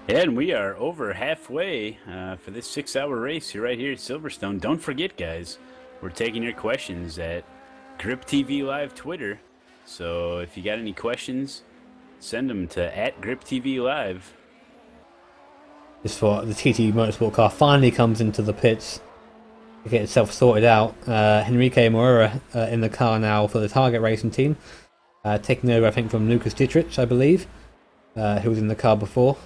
And we are over halfway for this 6-hour race right here at Silverstone. Don't forget, guys, we're taking your questions at GripTV Live Twitter. So if you got any questions, send them to @GripTV Live. Just for the TT Motorsport car finally comes into the pits to get itself sorted out. Henrique Moreira in the car now for the Target Racing team, taking over I think from Lucas Dietrich, I believe, who was in the car before.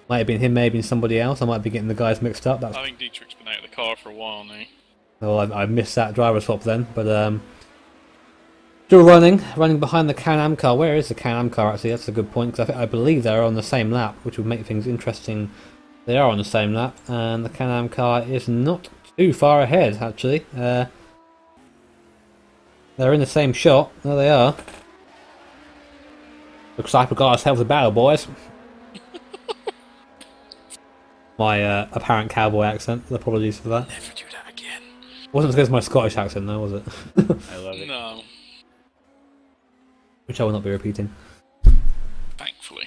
Might have been him, maybe somebody else. I might be getting the guys mixed up. I think Dietrich's been out of the car for a while now. Well, I missed that driver swap then, but still running behind the Can-Am car. Where is the Can-Am car actually? That's a good point, because I believe they're on the same lap, which would make things interesting. They are on the same lap, and the Can-Am car is not too far ahead actually. They're in the same shot. There they are. Looks like we got ourselves a battle, boys. My apparent cowboy accent. Apologies for that. Never do that again. Wasn't as good as my Scottish accent though, was it? I love it. No. Which I will not be repeating. Thankfully.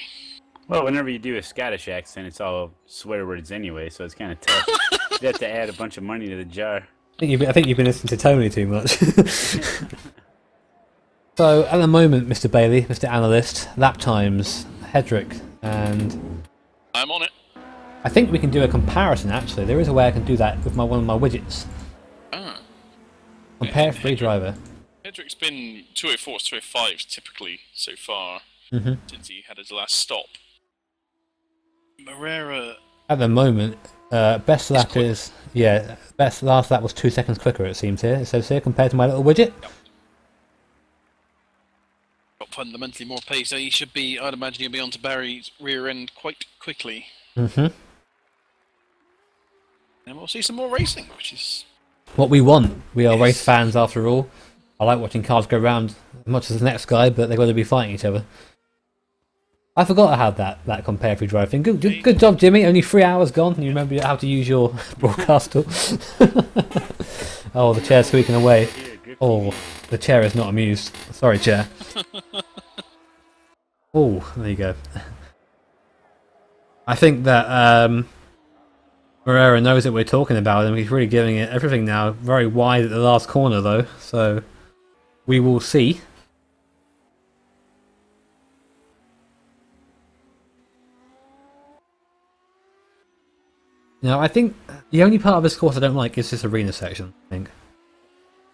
Well, whenever you do a Scottish accent, it's all swear words anyway, so it's kind of tough. You have to add a bunch of money to the jar. I think you've been listening to Tony too much. So, at the moment, Mr. Bailey, Mr. Analyst, lap times, Hedrick, and I'm on it. I think we can do a comparison actually. There is a way I can do that with one of my widgets. Ah. Compare free driver. Hedrick's been 204s, 205s typically so far since he had his last stop. Moreira. At the moment, best lap is best last lap was 2 seconds quicker. It seems here. It says here compared to my little widget. Yep. Got fundamentally more pace, so he should be. I'd imagine he'll be onto Barry's rear end quite quickly. And we'll see some more racing, which is what we want. We are race fans after all. I like watching cars go round as much as the next guy, but they've got to be fighting each other. I forgot I had that compare free drive thing. Good job, Jimmy. Only 3 hours gone. You remember how to use your broadcast tool. Oh, the chair's squeaking away. Oh, the chair is not amused. Sorry, chair. Oh, there you go. I think that Moreira knows that we're talking about him. He's really giving it everything now. Very wide at the last corner, though. So we will see. Now, I think the only part of this course I don't like is this arena section, I think.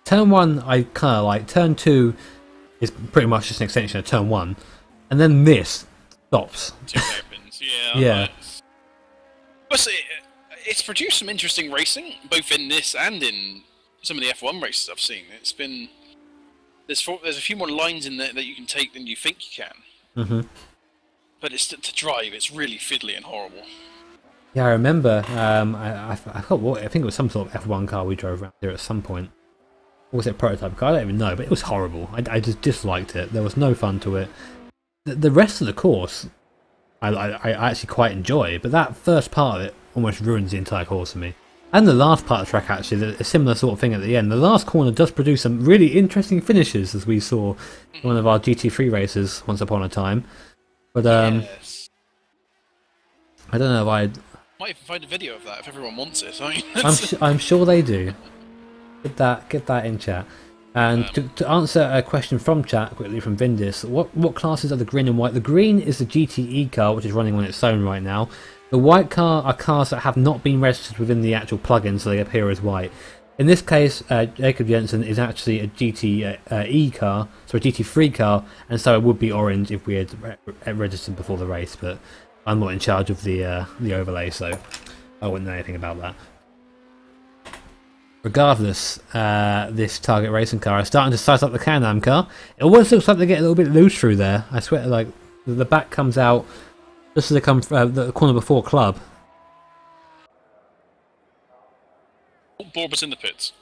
Turn 1 I kind of like. Turn 2 is pretty much just an extension of Turn 1. And then this stops. Yeah. But it's produced some interesting racing, both in this and in some of the F1 races I've seen. It's been... There's a few more lines in there that you can take than you think you can. But it's to drive, it's really fiddly and horrible. Yeah, I remember. I think it was some sort of F1 car we drove around here at some point. Or was it a prototype car? I don't even know, but it was horrible. I just disliked it. There was no fun to it. The rest of the course, I actually quite enjoy, but that first part of it almost ruins the entire course for me. And the last part of the track, actually, a similar sort of thing at the end. The last corner does produce some really interesting finishes, as we saw in one of our GT3 races once upon a time. But Yes. I don't know if I'd... Might even find a video of that if everyone wants it. I'm sure they do. Get that in chat. And to answer a question from chat quickly from Vindis, what classes are the green and white? The green is the GTE car, which is running on its own right now. The white car are cars that have not been registered within the actual plugin, so they appear as white. In this case, Jacob Jensen is actually a GTE car, so a GT3 car, and so it would be orange if we had registered before the race, but I'm not in charge of the overlay, so I wouldn't know anything about that. Regardless, this Target Racing car is starting to size up the Can-Am car. It almost looks like they get a little bit loose through there. I swear, like the back comes out just as they come the corner before Club. Borba's in the pits.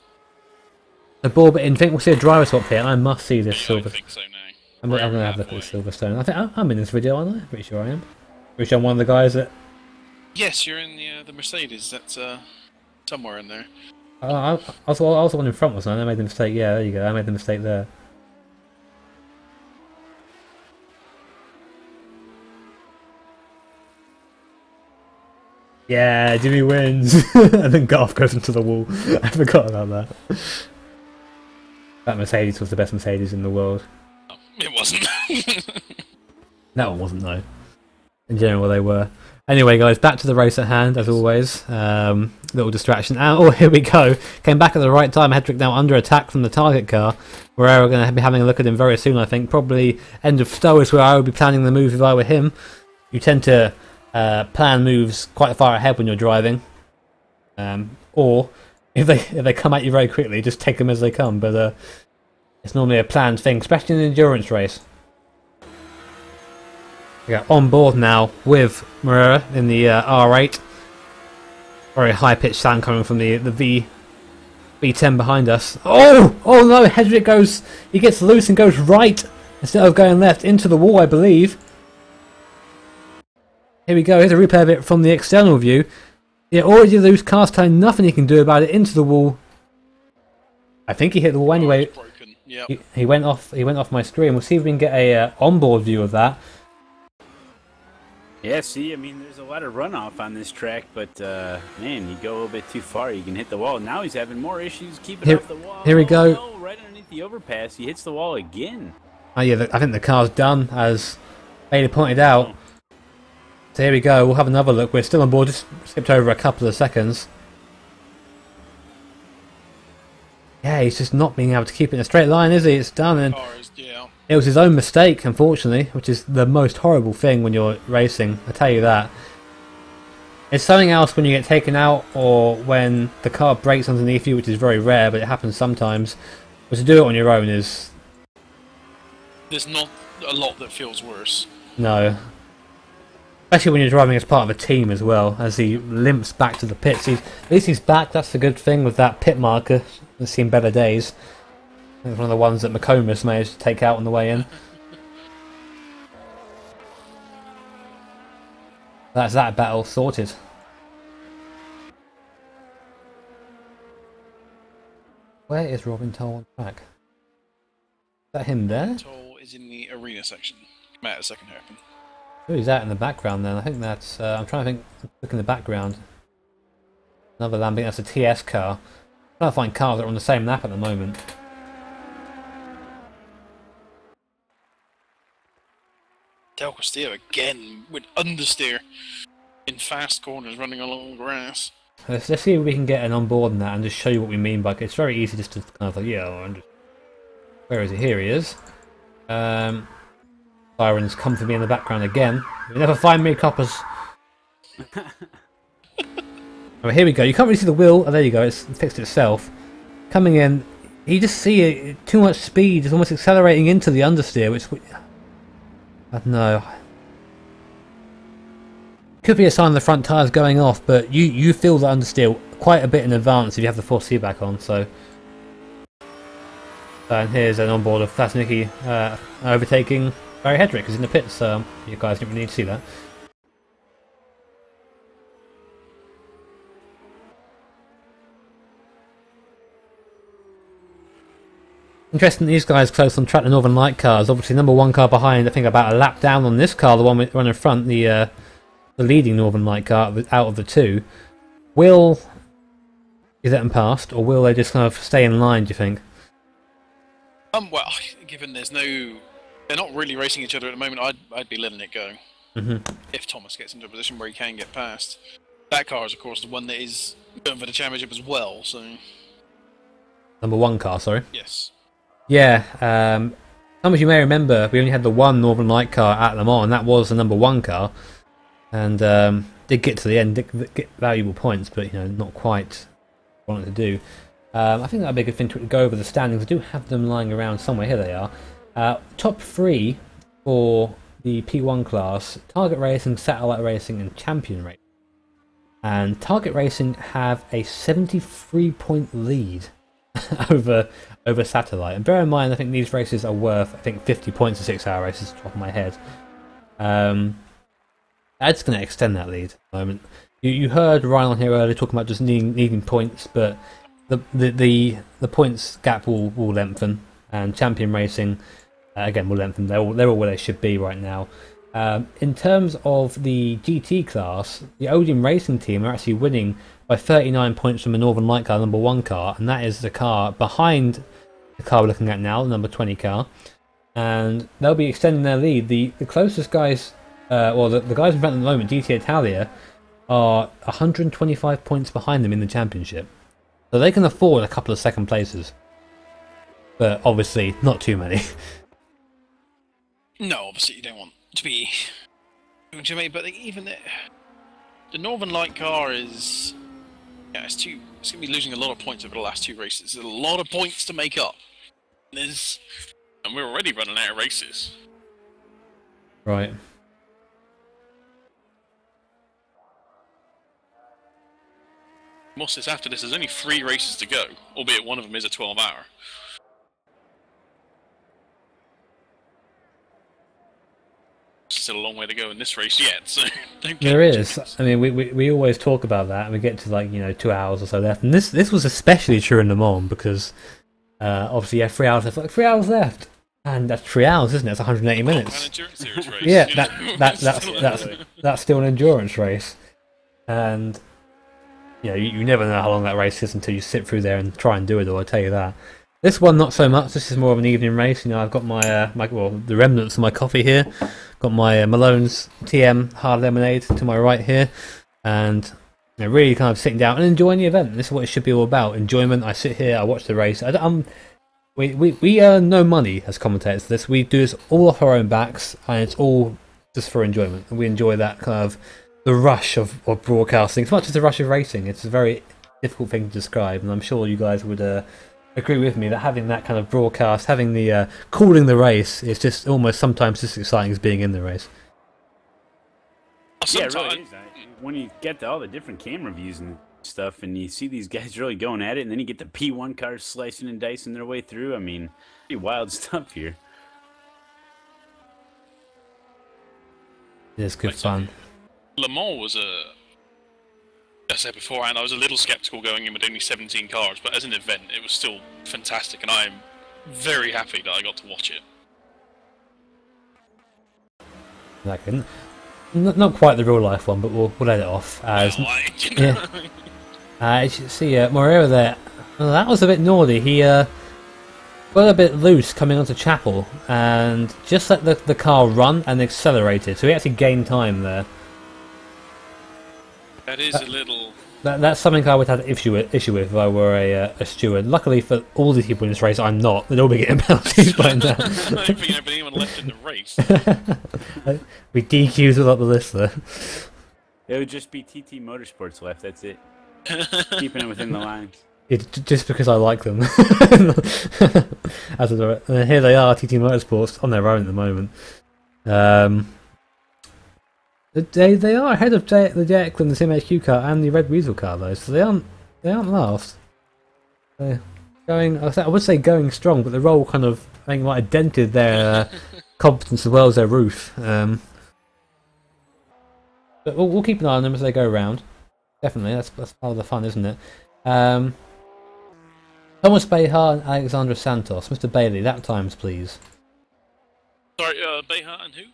The ball, but I think we'll see a driver swap here, and I must see this Yeah, Silverstone. I think so now. I'm going to have a look at Silverstone. I think I'm in this video, aren't I? Pretty sure I am. Pretty sure I'm one of the guys that... Yes, you're in the Mercedes. That's somewhere in there. I was the one in front, wasn't I? I made the mistake. Yeah, there you go. I made the mistake there. Yeah, Jimmy wins. And then Garth goes into the wall. I forgot about that. That Mercedes was the best Mercedes in the world. It wasn't. That one wasn't, though. In general, they were. Anyway, guys, back to the race at hand, as always. Little distraction. Oh, here we go. Came back at the right time. Hedrick now under attack from the target car. We're going to be having a look at him very soon, I think. Probably end of Stowe is where I would be planning the move if I were him. You tend to plan moves quite far ahead when you're driving. Or, if they come at you very quickly, just take them as they come. But it's normally a planned thing, especially in an endurance race. We are on board now with Moreira in the R8. Very high-pitched sound coming from the V10 behind us. Oh! Oh no! Hedrick goes... He gets loose and goes right instead of going left into the wall, I believe. Here we go. Here's a replay of it from the external view. Yeah, already loose cast time. Nothing he can do about it. Into the wall. I think he hit the wall anyway. Oh, it's broken. Yep. He went off. He went off my screen. We'll see if we can get a onboard view of that. Yeah, see, I mean, there's a lot of runoff on this track, but, man, you go a little bit too far, you can hit the wall. Now he's having more issues keeping off the wall. Here we go. Oh, no, right underneath the overpass, he hits the wall again. Oh, yeah, I think the car's done, as Bailey pointed out. So here we go, we'll have another look. We're still on board, just skipped over a couple of seconds. Yeah, he's just not being able to keep it in a straight line, is he? It's done, and Yeah. it was his own mistake, unfortunately, which is the most horrible thing when you're racing, I tell you that. It's something else when you get taken out or when the car breaks underneath you, which is very rare, but it happens sometimes. But to do it on your own is... There's not a lot that feels worse. No. Especially when you're driving as part of a team as well, as he limps back to the pits. At least he's back, that's the good thing with that pit marker. It's seen better days. It's one of the ones that McComas managed to take out on the way in. That's that battle sorted. Where is Robin Toll on track? Is that him there? Toll is in the arena section. Come out a second hairpin. Who's that in the background then? I think that's... I'm trying to think... Look in the background. Another Lamborghini. That's a TS car. I'm trying to find cars that are on the same lap at the moment. Del Castillo again with understeer in fast corners running along grass. Let's see if we can get an onboard in that and just show you what we mean by it. It's very easy just to kind of like, yeah, I'm just... Where is he? Here he is. Sirens come for me in the background again. You never find me, coppers. Alright, here we go. You can't really see the wheel. Oh, there you go. It's fixed itself. Coming in, you just see it, too much speed. It's almost accelerating into the understeer, which... I don't know. Could be a sign the front tyre's going off, but you feel the understeer quite a bit in advance if you have the 4C back on, so... And here's an onboard of Flasnicki overtaking Barry Hedrick, who's in the pits. You guys don't really need to see that. Interesting, these guys close on track, the Northern Light cars. Obviously, number one car behind, I think about a lap down on this car, the one in front, the leading Northern Light car out of the two. Will you let them past, or will they just kind of stay in line, do you think? Well, given there's no... They're not really racing each other at the moment, I'd be letting it go. If Thomas gets into a position where he can get past. That car is, of course, the one that is going for the championship as well, so... Number one car, sorry? Yes. Yeah, some of you may remember, we only had the one Northern Light car at Le Mans, and that was the number one car. And did get to the end, did get valuable points, but, you know, not quite what I wanted to do. I think that'd be a good thing to go over the standings. I do have them lying around somewhere. Here they are. Top three for the P1 class: Target Racing, Satellite Racing, and Champion Racing. And Target Racing have a 73-point lead over Satellite. And bear in mind, I think these races are worth, I think, 50 points in 6-hour races, off the top of my head. That's going to extend that lead at the moment. You heard Ryan on here earlier talking about just needing points, but the points gap will lengthen, and Champion Racing again will lengthen. They're all where they should be right now. In terms of the GT class, the Odeon Racing team are actually winning by 39 points from the Northern Light car, number 1 car, and that is the car behind the car we're looking at now, the number 20 car. And they'll be extending their lead. The closest guys, the guys in front at the moment, GT Italia, are 125 points behind them in the championship. So they can afford a couple of second places. But obviously, not too many. No, obviously you don't want to be... But even the Northern Light car is... Yeah, it's going to be losing a lot of points over the last 2 races. There's a lot of points to make up. And we're already running out of races. Right. What's this after this? There's only 3 races to go, albeit one of them is a 12-hour. Still a long way to go in this race yet, so don't get There is. I mean, we always talk about that, and we get to, like, 2 hours or so left. And this was especially true in Le Mans, because obviously you have 3 hours left. Like, 3 hours left! And that's 3 hours, isn't it? It's 180 minutes. An endurance series race, Yeah, that's still an endurance race. And you never know how long that race is until you sit through there and try and do it all, I tell you that. This one, not so much. This is more of an evening race. I've got the remnants of my coffee here. Got my Malone's TM hard lemonade to my right here, and really kind of sitting down and enjoying the event. This is what it should be all about: enjoyment. I sit here, I watch the race. We earn no money as commentators for this. We do this all off our own backs, and it's all just for enjoyment. And we enjoy that kind of the rush of broadcasting. It's not just the rush of racing. It's a very difficult thing to describe, and I'm sure you guys would agree with me that having that kind of broadcast, having the calling the race, is just almost sometimes just as exciting as being in the race. Yeah, it really is. When you get to all the different camera views and stuff, and you see these guys really going at it, and then you get the P1 cars slicing and dicing their way through. I mean, pretty wild stuff here. It is good fun. Le Mans was I said beforehand, I was a little sceptical going in with only 17 cars, but as an event, it was still fantastic, and I'm very happy that I got to watch it. Not quite the real life one, but we'll let it off. As you see, Moreira there, well, that was a bit naughty. He got a bit loose coming onto Chapel, and just let the car run and accelerated, so he actually gained time there. That is a little... That's something I would have issue with if I were a steward. Luckily for all these people in this race, I'm not. They'd all be getting penalties by now. I don't think there'd be anyone left in the race. We DQs without the list there. It would just be TT Motorsports left, that's it. Keeping it within the lines. Just because I like them. And here they are, TT Motorsports, on their own at the moment. They are ahead of the JX and the CMHQ car and the Red Weasel car though, so they aren't last. They're going, I would say going strong, but the roll kind of, I think, might have dented their competence as well as their roof. But we'll keep an eye on them as they go around. Definitely, that's part of the fun, isn't it? Thomas Behar and Alexandra Santos. Mr. Bailey, lap times, please. Sorry, Behar and who?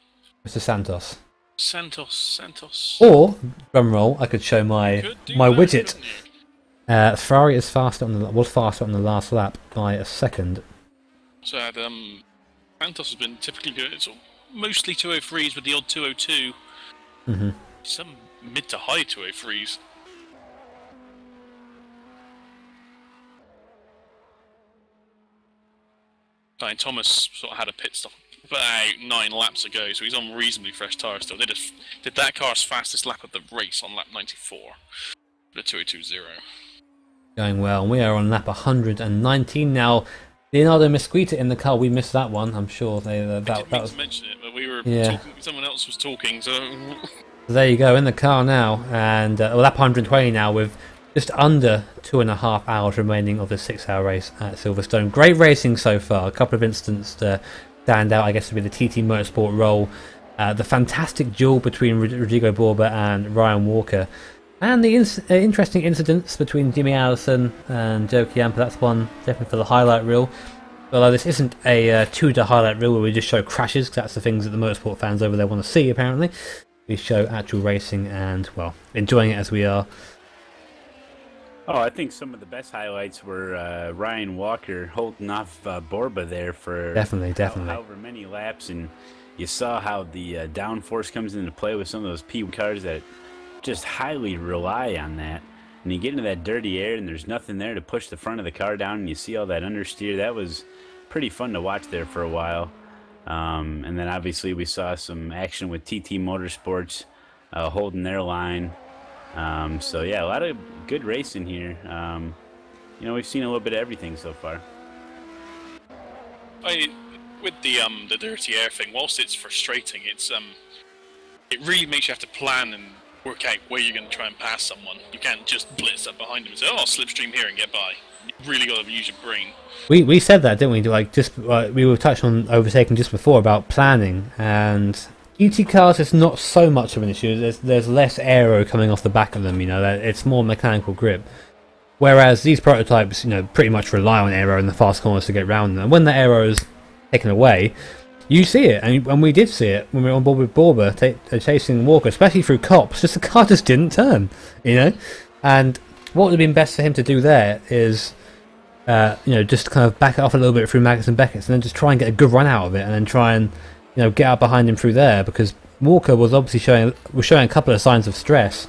Mr. Santos. Santos. Or, drum roll, I could show my widget. Ferrari is was faster on the last lap by a second. So Santos has been typically good. It's mostly 203s with the odd 202. Mm-hmm. Some mid to high 203s. Thomas sort of had a pit stop about 9 laps ago, so he's on reasonably fresh tyres still. Did that car's fastest lap of the race on lap 94, the 202.0. Going well, and we are on lap 119 now. Leonardo Mesquita in the car, we missed that one, I'm sure. I didn't mean to mention it, but we were talking, someone else was talking, so... There you go, in the car now, and lap 120 now with just under 2.5 hours remaining of the 6-hour race at Silverstone. Great racing so far, a couple of incidents stand out, I guess, to be the TT Motorsport role. The fantastic duel between Rodrigo Borba and Ryan Walker. And the interesting incidents between Jimmy Allison and Joe Chiampa. That's one definitely for the highlight reel. Although this isn't a Tudor highlight reel where we just show crashes, 'cause that's the things that the motorsport fans over there want to see, apparently. We show actual racing and, well, enjoying it as we are. Oh, I think some of the best highlights were Ryan Walker holding off Borba there for Definitely. however many laps, and you saw how the downforce comes into play with some of those P cars that just highly rely on that. And you get into that dirty air and there's nothing there to push the front of the car down, and you see all that understeer. That was pretty fun to watch there for a while. And then obviously we saw some action with TT Motorsports holding their line. So yeah, a lot of good racing here. You know, we've seen a little bit of everything so far. With the dirty air thing, whilst it's frustrating, it really makes you have to plan and work out where you're going to try and pass someone. You can't just blitz up behind them and say, "Oh, I'll slipstream here and get by." You really got to use your brain. We said that, didn't we? Like we were touched on overtaking just before about planning, and GT cars is not so much of an issue. There's less aero coming off the back of them. You know, it's more mechanical grip. Whereas these prototypes, you know, pretty much rely on aero in the fast corners to get around them. And when the aero is taken away, you see it, and we did see it when we were on board with Borba chasing Walker, especially through cops. Just the car just didn't turn, you know. And what would have been best for him to do there is, you know, just kind of back it off a little bit through Magnussen and Beckett's, and then just try and get a good run out of it, and then try and, you know, get out behind him through there, because Walker was obviously showing a couple of signs of stress.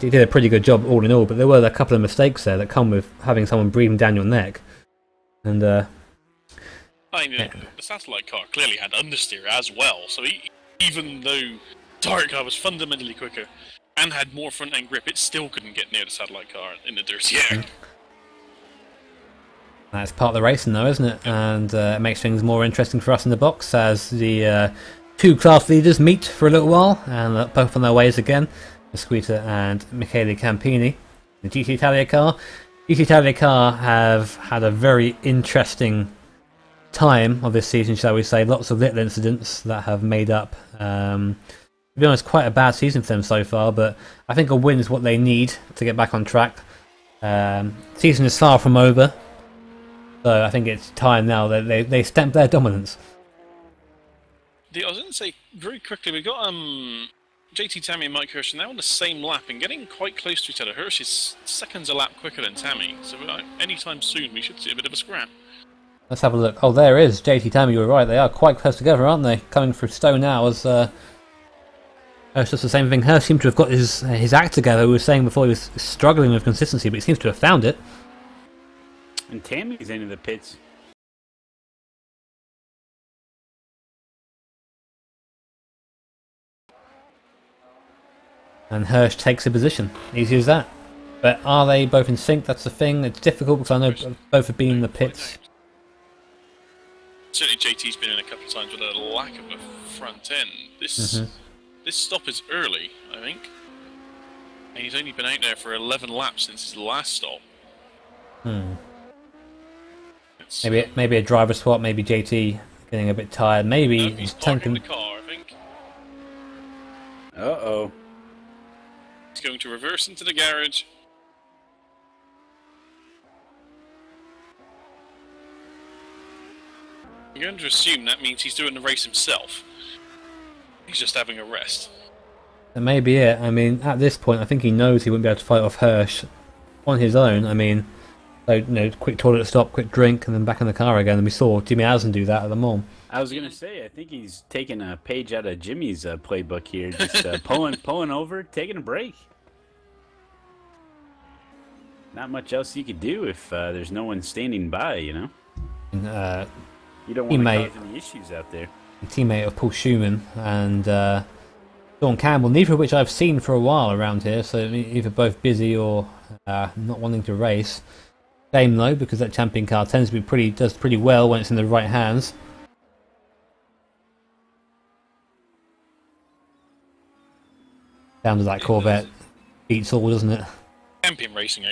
He did a pretty good job all in all, but there were a couple of mistakes there that come with having someone breathing down your neck, and. I mean, the satellite car clearly had understeer as well, so even though Tarek car was fundamentally quicker and had more front-end grip, it still couldn't get near the satellite car in the dirty air. That's part of the racing though, isn't it? And it makes things more interesting for us in the box as the two class leaders meet for a little while, and both on their ways again, Mesquita and Michele Campini. The GT Italia car. GT Italia car have had a very interesting time of this season, shall we say. Lots of little incidents that have made up, to be honest, quite a bad season for them so far, but I think a win is what they need to get back on track. Season is far from over, so I think it's time now that they stamp their dominance. I was going to say, very quickly, we got JT Tammy and Mike Hirsch now on the same lap and getting quite close to each other. Hirsch is seconds a lap quicker than Tammy, so anytime soon we should see a bit of a scrap. Let's have a look. Oh, there is JT Tammy. You were right. They are quite close together, aren't they? Coming through Stone now as it's just the same thing. Hirsch seemed to have got his act together. We were saying before he was struggling with consistency, but he seems to have found it. And Tammy's into the pits. And Hirsch takes a position. Easy as that. But are they both in sync? That's the thing. It's difficult because I know both have been in the pits. Certainly JT's been in a couple of times with a lack of a front end. This stop is early, I think. And he's only been out there for 11 laps since his last stop. Maybe a driver swap, maybe JT getting a bit tired, maybe he's parking the car, I think. Uh-oh. He's going to reverse into the garage. I'm going to assume that means he's doing the race himself. He's just having a rest. That may be it. I mean, at this point, I think he knows he wouldn't be able to fight off Hirsch on his own. I mean, so, you know, quick toilet stop, quick drink, and then back in the car again. And we saw Jimmy Asen do that at the Mall. I was gonna say, I think he's taking a page out of Jimmy's playbook here, just pulling over, taking a break. Not much else you could do if there's no one standing by, you know. You don't want to cause any issues out there. Teammate of Paul Schumann and Sean Campbell, neither of which I've seen for a while around here, so either both busy or not wanting to race. Shame though, because that champion car tends to be does pretty well when it's in the right hands. Down to that Corvette beats all, doesn't it? Champion racing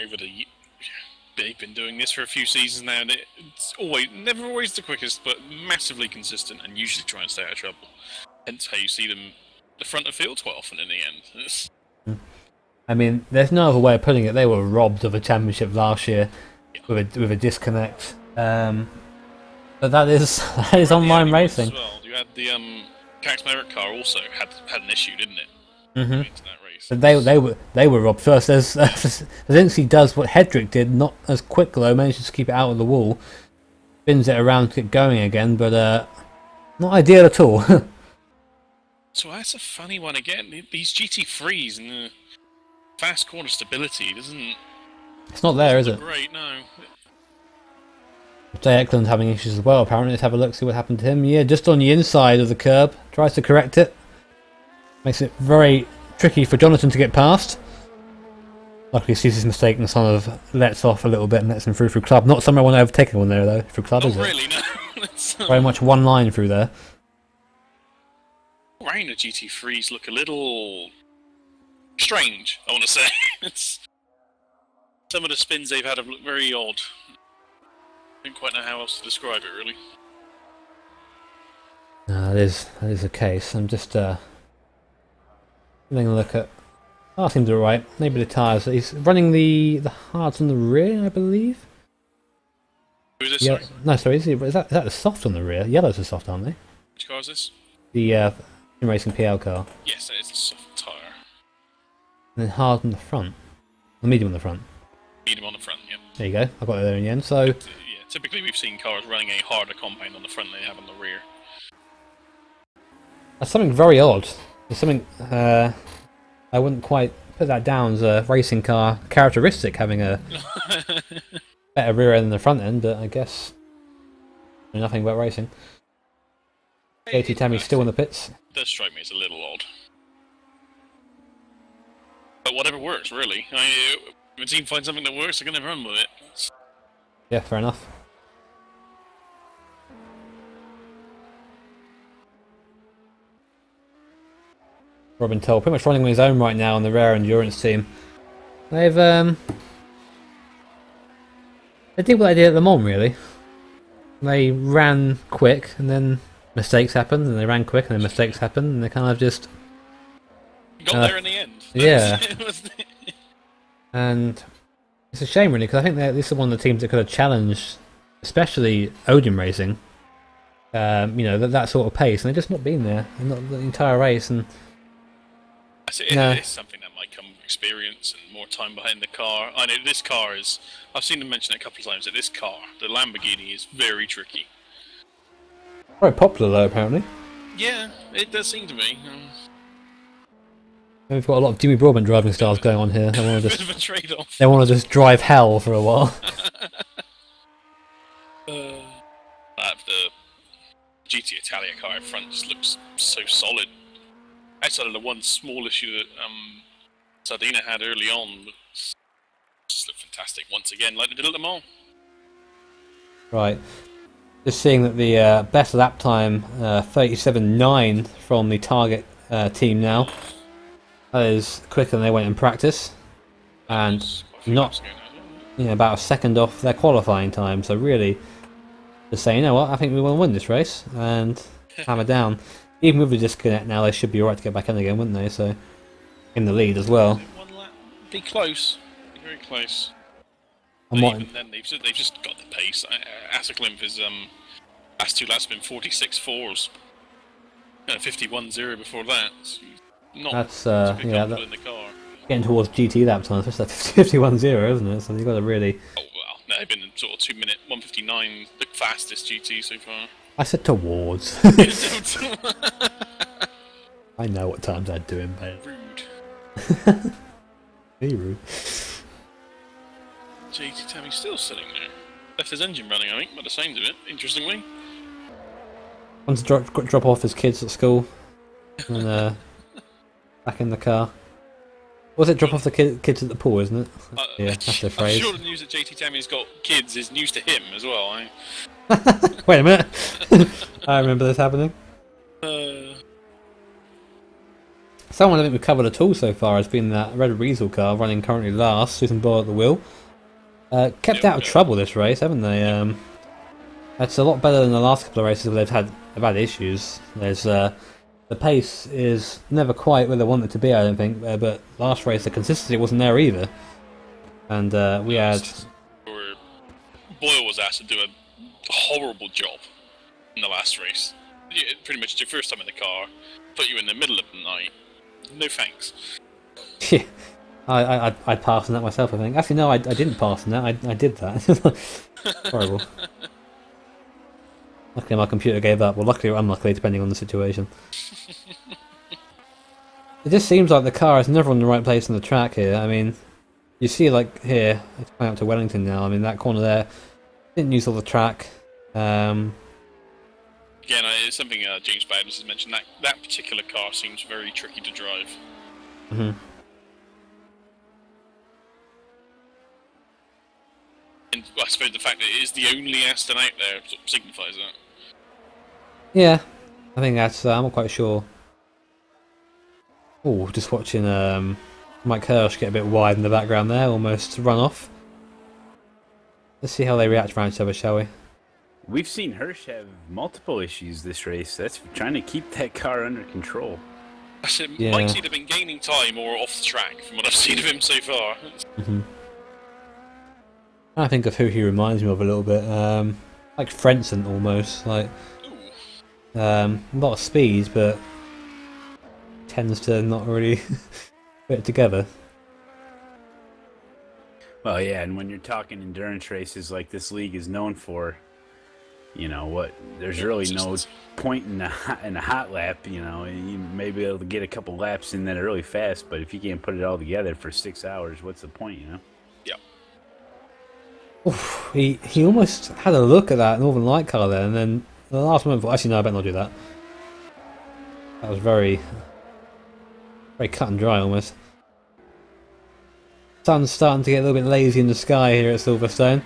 they've been doing this for a few seasons now, and it's never always the quickest, but massively consistent, and usually try and stay out of trouble. Hence how you see them the front of field quite often in the end. I mean, there's no other way of putting it. They were robbed of a championship last year with a disconnect. But that is that is online racing. As well. You had the Cax Maverick car also had an issue, didn't it? Mhm. That race. But they were robbed first. As Lindsay does what Hedrick did, not as quick though. Manages to keep it out of the wall, spins it around to get going again, but not ideal at all. So that's a funny one again. These GT3s and the fast corner stability doesn't. It's not there, is it? Great, no. Jay Eklund having issues as well. Apparently, let's have a look, see what happened to him. Yeah, just on the inside of the curb, tries to correct it. Makes it very tricky for Jonathan to get past. Luckily, sees his mistake and sort of lets off a little bit and lets him through club. Not somewhere I want to overtake anyone there though. Through club, is it? Really, no. Very much one line through there. Rain of GT3s look a little strange, I want to say. Some of the spins they've had have looked very odd. I don't quite know how else to describe it, really. No, that is the case. I'm just having a look at. Oh, seems alright. Maybe the tyres. He's running the hards on the rear, I believe. Who is this? Yeah, Sorry? no, sorry. Is that the soft on the rear? Yellows are soft, aren't they? Which car is this? The Sim Racing PL car. Yes, that is a soft tyre. And then hard on the front. The medium on the front. Medium on the front, yeah. There you go. I got it there in the end. So Yeah, typically we've seen cars running a harder compound on the front than they have on the rear. that's something very odd. It's something I wouldn't quite put that down as a racing car characteristic, having a better rear end than the front end. But I guess nothing about racing. JT Tammy's still in the pits. It does strike me as a little odd. But whatever works, really. If a team finds something that works, they're going to run with it. Yeah, fair enough. Robin Toll pretty much running on his own right now on the rare endurance team. They did what they did at Le Mans, really. They ran quick and then mistakes happened, and they ran quick and then mistakes happened, and they kind of just got there in the end. Yeah. And it's a shame, really, because I think this is one of the teams that could have challenged, especially Odin Racing. You know, that sort of pace, and they've just not been there, and not the entire race. And it's something that might come with experience and more time behind the car. I know this car is. I've seen them mention it a couple of times that this car, the Lamborghini, is very tricky. very popular, though, apparently. Yeah, it does seem to be. We've got a lot of Jimmy Broadbent driving styles going on here. They want to Bit of a trade-off. they want to just drive hell for a while. The GT Italia car in front just looks so solid. Outside of the one small issue that Sardina had early on, but just looked fantastic once again, like they did at Le Mans. Right. Just seeing that the best lap time, 37.9 from the target team now. That is quicker than they went in practice, and not about a second off their qualifying time. So really, just saying, you know what, I think we want to win this race and hammer down. Even with the disconnect now, they should be alright to get back in again, wouldn't they? So in the lead as well. One lap, be close, be very close. And But even then, they've just got the pace. Asaklimp is last two laps have been 46.4s, 51.0 before that. So not that's in the car. getting towards GT lap times. That's like 51.0, isn't it? So you've got to really. Oh well, no, they've been in sort of 2 minute 1:59, the fastest GT so far. I said towards. I know what times I'd do him, mate. Rude. Be rude. JT Tammy's still sitting there. Left his engine running, I think, by the sound of it, interestingly. Wants to drop off his kids at school and back in the car. Was it drop off the kids at the pool, isn't it? Yeah, that's the phrase. I'm sure the news that JT Tammy's got kids is news to him as well. Wait a minute. I remember this happening. Someone I think we've covered at all so far has been that Red Weasel car running currently last, Susan Ball at the wheel. Kept out of trouble this race, haven't they? That's a lot better than the last couple of races where they've had issues. There's the pace is never quite where they want it to be, I don't think. But last race the consistency wasn't there either, and we had. Boyle was asked to do horrible job in the last race. Pretty much your first time in the car, put you in the middle of the night. No thanks. Yeah, I'd pass on that myself, I think. Actually, no, I didn't pass on that. I did that. Horrible. Luckily, my computer gave up. Well, luckily or unluckily, depending on the situation. It just seems like the car is never on the right place on the track here. I mean, you see, like here, it's going up to Wellington now. I mean, that corner there didn't use all the track. Again, it's something James Bowdens has mentioned. That particular car seems very tricky to drive. Mm-hmm. And I suppose the fact that it is the only Aston out there sort of signifies that. Yeah, I think that's. I'm not quite sure. Oh, just watching Mike Hirsch get a bit wide in the background there, almost run off. Let's see how they react around each other, shall we? We've seen Hirsch have multiple issues this race. That's trying to keep that car under control. Yeah. Mike's either been gaining time or off the track from what I've seen of him so far. Mm-hmm. I think of who he reminds me of a little bit, like Frentzen almost. Like a lot of speed, but tends to not really put it together. Well, yeah, and when you're talking endurance races like this league is known for, you know what? There's really no point in a hot lap. You know, you may be able to get a couple laps in that are really fast, but if you can't put it all together for 6 hours, what's the point? You know? Yeah. Oof, he almost had a look at that Northern Light car there, and then the last moment, actually no, I better not do that. That was very cut and dry almost. Sun's starting to get a little bit lazy in the sky here at Silverstone.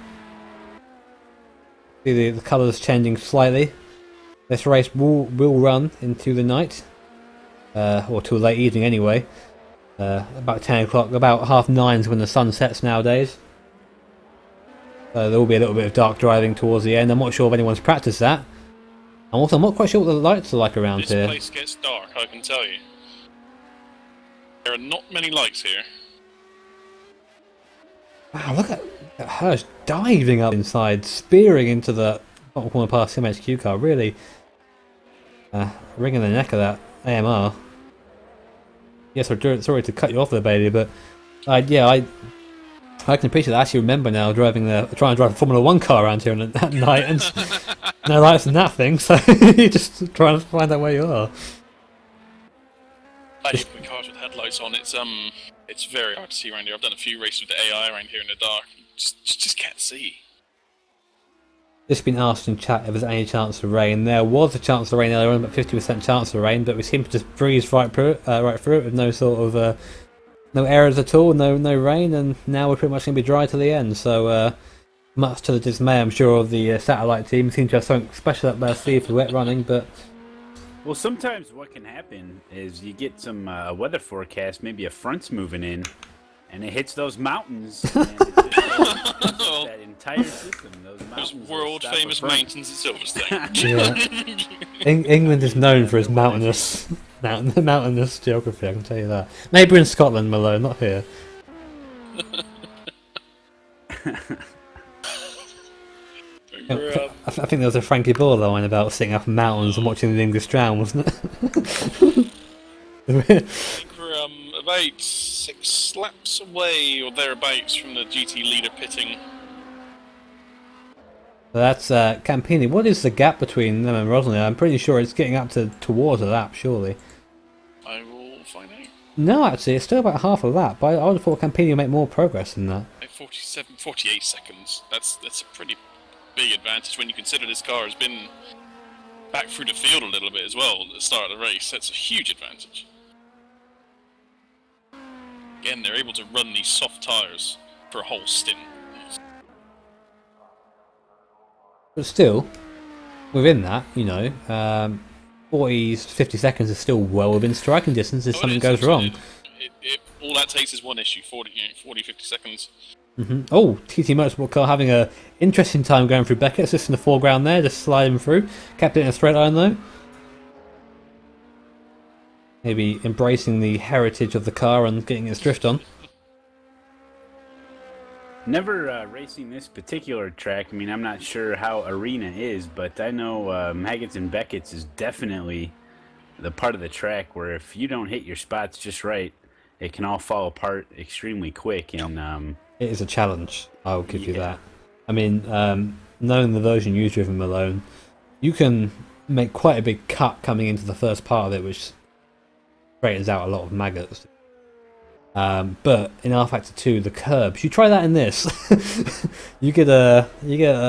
See the colours changing slightly. This race will run into the night, or till late evening anyway. About 10 o'clock, about 9:30 is when the sun sets nowadays. So there will be a little bit of dark driving towards the end. I'm not sure if anyone's practiced that. I'm not quite sure what the lights are like around here. This place gets dark, I can tell you. There are not many lights here. Wow, look at Hirsch diving up inside, spearing into the bottom corner past MHQ car, really wringing the neck of that AMR. Yes, sorry to cut you off there, Bailey, but yeah, I can appreciate that. I actually remember now trying to drive a Formula 1 car around here at night, and no lights in that thing, so you just trying to find out where you are. I hate the cars with headlights on. It's very hard to see around here. I've done a few races with the AI around here in the dark. Just can't see. Just been asked in chat if there's any chance of rain. There was a chance of rain earlier on, about 50% chance of rain, but we seem to just breeze right through it with no sort of no errors at all, no rain, and now we're pretty much going to be dry to the end. So much to the dismay, I'm sure, of the satellite team, seem to have something special up their sleeve for wet running, but. Well, sometimes what can happen is you get some weather forecast, maybe a front's moving in, and it hits those mountains, and it just that entire system, those mountains. Those world-famous mountains at Silverstone. Yeah. England is known for its mountainous geography, I can tell you that. Maybe in Scotland, Malone, not here. I think there was a Frankie Ball line about sitting up in mountains and watching the English Drown, wasn't it? We're about 6 laps away or thereabouts from the GT leader pitting. That's Campini. What is the gap between them and Rosny? I'm pretty sure it's getting up towards a lap, surely. I will find out. No, actually, it's still about half a lap, but I would have thought Campini would make more progress than that. 48 seconds. That's a pretty big advantage when you consider this car has been back through the field a little bit as well at the start of the race. That's a huge advantage. Again, they're able to run these soft tyres for a whole stint. But still, within that, you know, 50 seconds is still well within striking distance if something goes wrong. All that takes is one issue, 40-50 seconds. Mm-hmm. Oh, TT Motorsport car having a interesting time going through Beckett's, just in the foreground there, just sliding through. Kept it in a straight line though. Maybe embracing the heritage of the car and getting its drift on. Never racing this particular track. I mean, I'm not sure how Arena is, but I know Maggots and Beckett's is definitely the part of the track where if you don't hit your spots just right, it can all fall apart extremely quick. And it is a challenge. I'll give you that. I mean, knowing the version you've driven, Malone, you can make quite a big cut coming into the first part of it, which straightens out a lot of maggots. But in rFactor 2, the curbs, you try that in this, you get a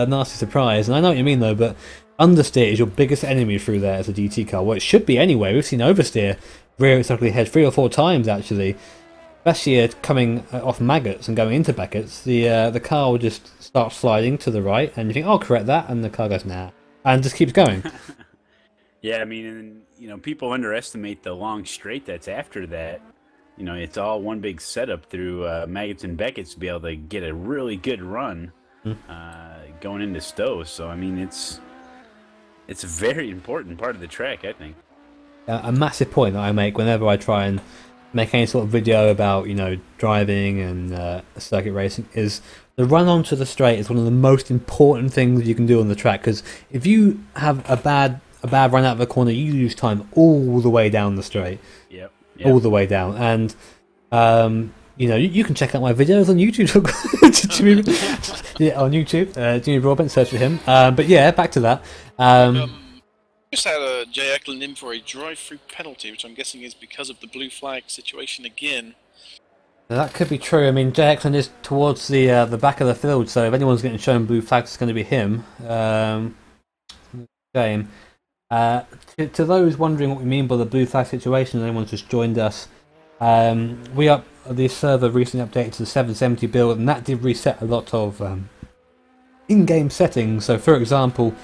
nasty surprise. And I know what you mean though, but understeer is your biggest enemy through there as a GT car. Well, it should be anyway. We've seen oversteer rear its ugly head 3 or 4 times actually. Especially coming off maggots and going into Beckett's, the car will just start sliding to the right, and you think, "I'll correct that," and the car goes, "Nah," and just keeps going. Yeah, I mean, and, you know, people underestimate the long straight that's after that. You know, it's all one big setup through Maggots and Beckett's to be able to get a really good run going into Stowe. So, I mean, it's a very important part of the track, I think. A massive point that I make whenever I try and make any sort of video about, you know, driving and circuit racing is the run onto the straight is one of the most important things you can do on the track, because if you have a bad run out of the corner, you lose time all the way down the straight. Yep. All the way down. And you know, you can check out my videos on YouTube. Yeah, on YouTube, Jimmy Broadbent, search for him. But yeah, back to that. Just had Jay Eklund in for a drive-through penalty, which I'm guessing is because of the blue flag situation again. That could be true. I mean, Jay Eklund is towards the back of the field, so if anyone's getting shown blue flags, it's going to be him. Shame. To those wondering what we mean by the blue flag situation, and anyone's just joined us, the server recently updated to the 770 build, and that did reset a lot of in-game settings. So, for example,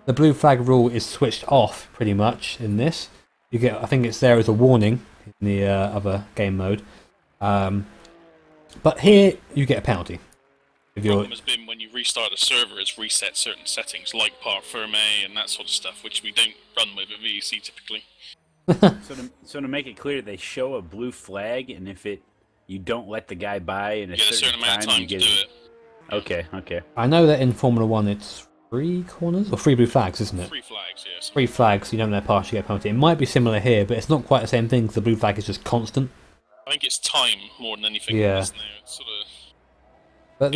the blue flag rule is switched off pretty much in this. You get, I think it's there as a warning in the other game mode, but here you get a penalty. The problem has been when you restart a server, it's reset certain settings like part firme and that sort of stuff, which we don't run with at VEC typically. So to make it clear, they show a blue flag, and if you don't let the guy by in a certain amount of time you get to do it. Okay. I know that in Formula 1 it's 3 corners or 3 blue flags, isn't it? 3 flags, yes. 3 flags, you don't let pass, you get a penalty. It might be similar here, but it's not quite the same thing because the blue flag is just constant. I think it's time more than anything. Yeah. Isn't there? It's sort of. But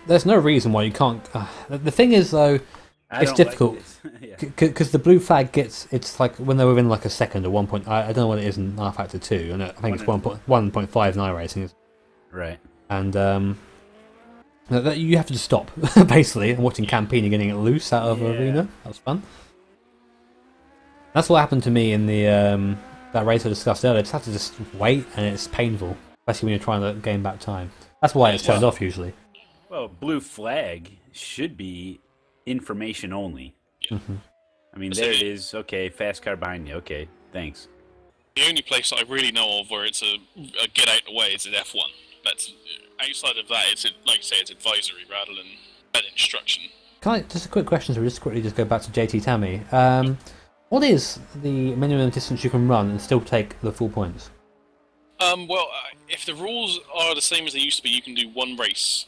there's no reason why you can't. The thing is, though, it's difficult because the blue flag it's like when they're within like a second or 1 point. I don't know what it is in rFactor 2. I think it's 1.5 in iRacing. Right. And you have to just stop basically. And watching Campini getting it loose out of Arena, that was fun. That's what happened to me in the that race I discussed earlier. Just have to just wait, and it's painful, especially when you're trying to gain back time. That's why it's turned off usually. Well, blue flag should be information only. I mean, there it is. Okay, fast car behind you. Okay, thanks. The only place that I really know of where it's a get out the way is at F1. That's outside of that, it's like you say, it's advisory rather than an instruction. Can I just a quick question? So we just quickly go back to JT Tammy. What is the minimum distance you can run and still take the full points? Well, if the rules are the same as they used to be, you can do one race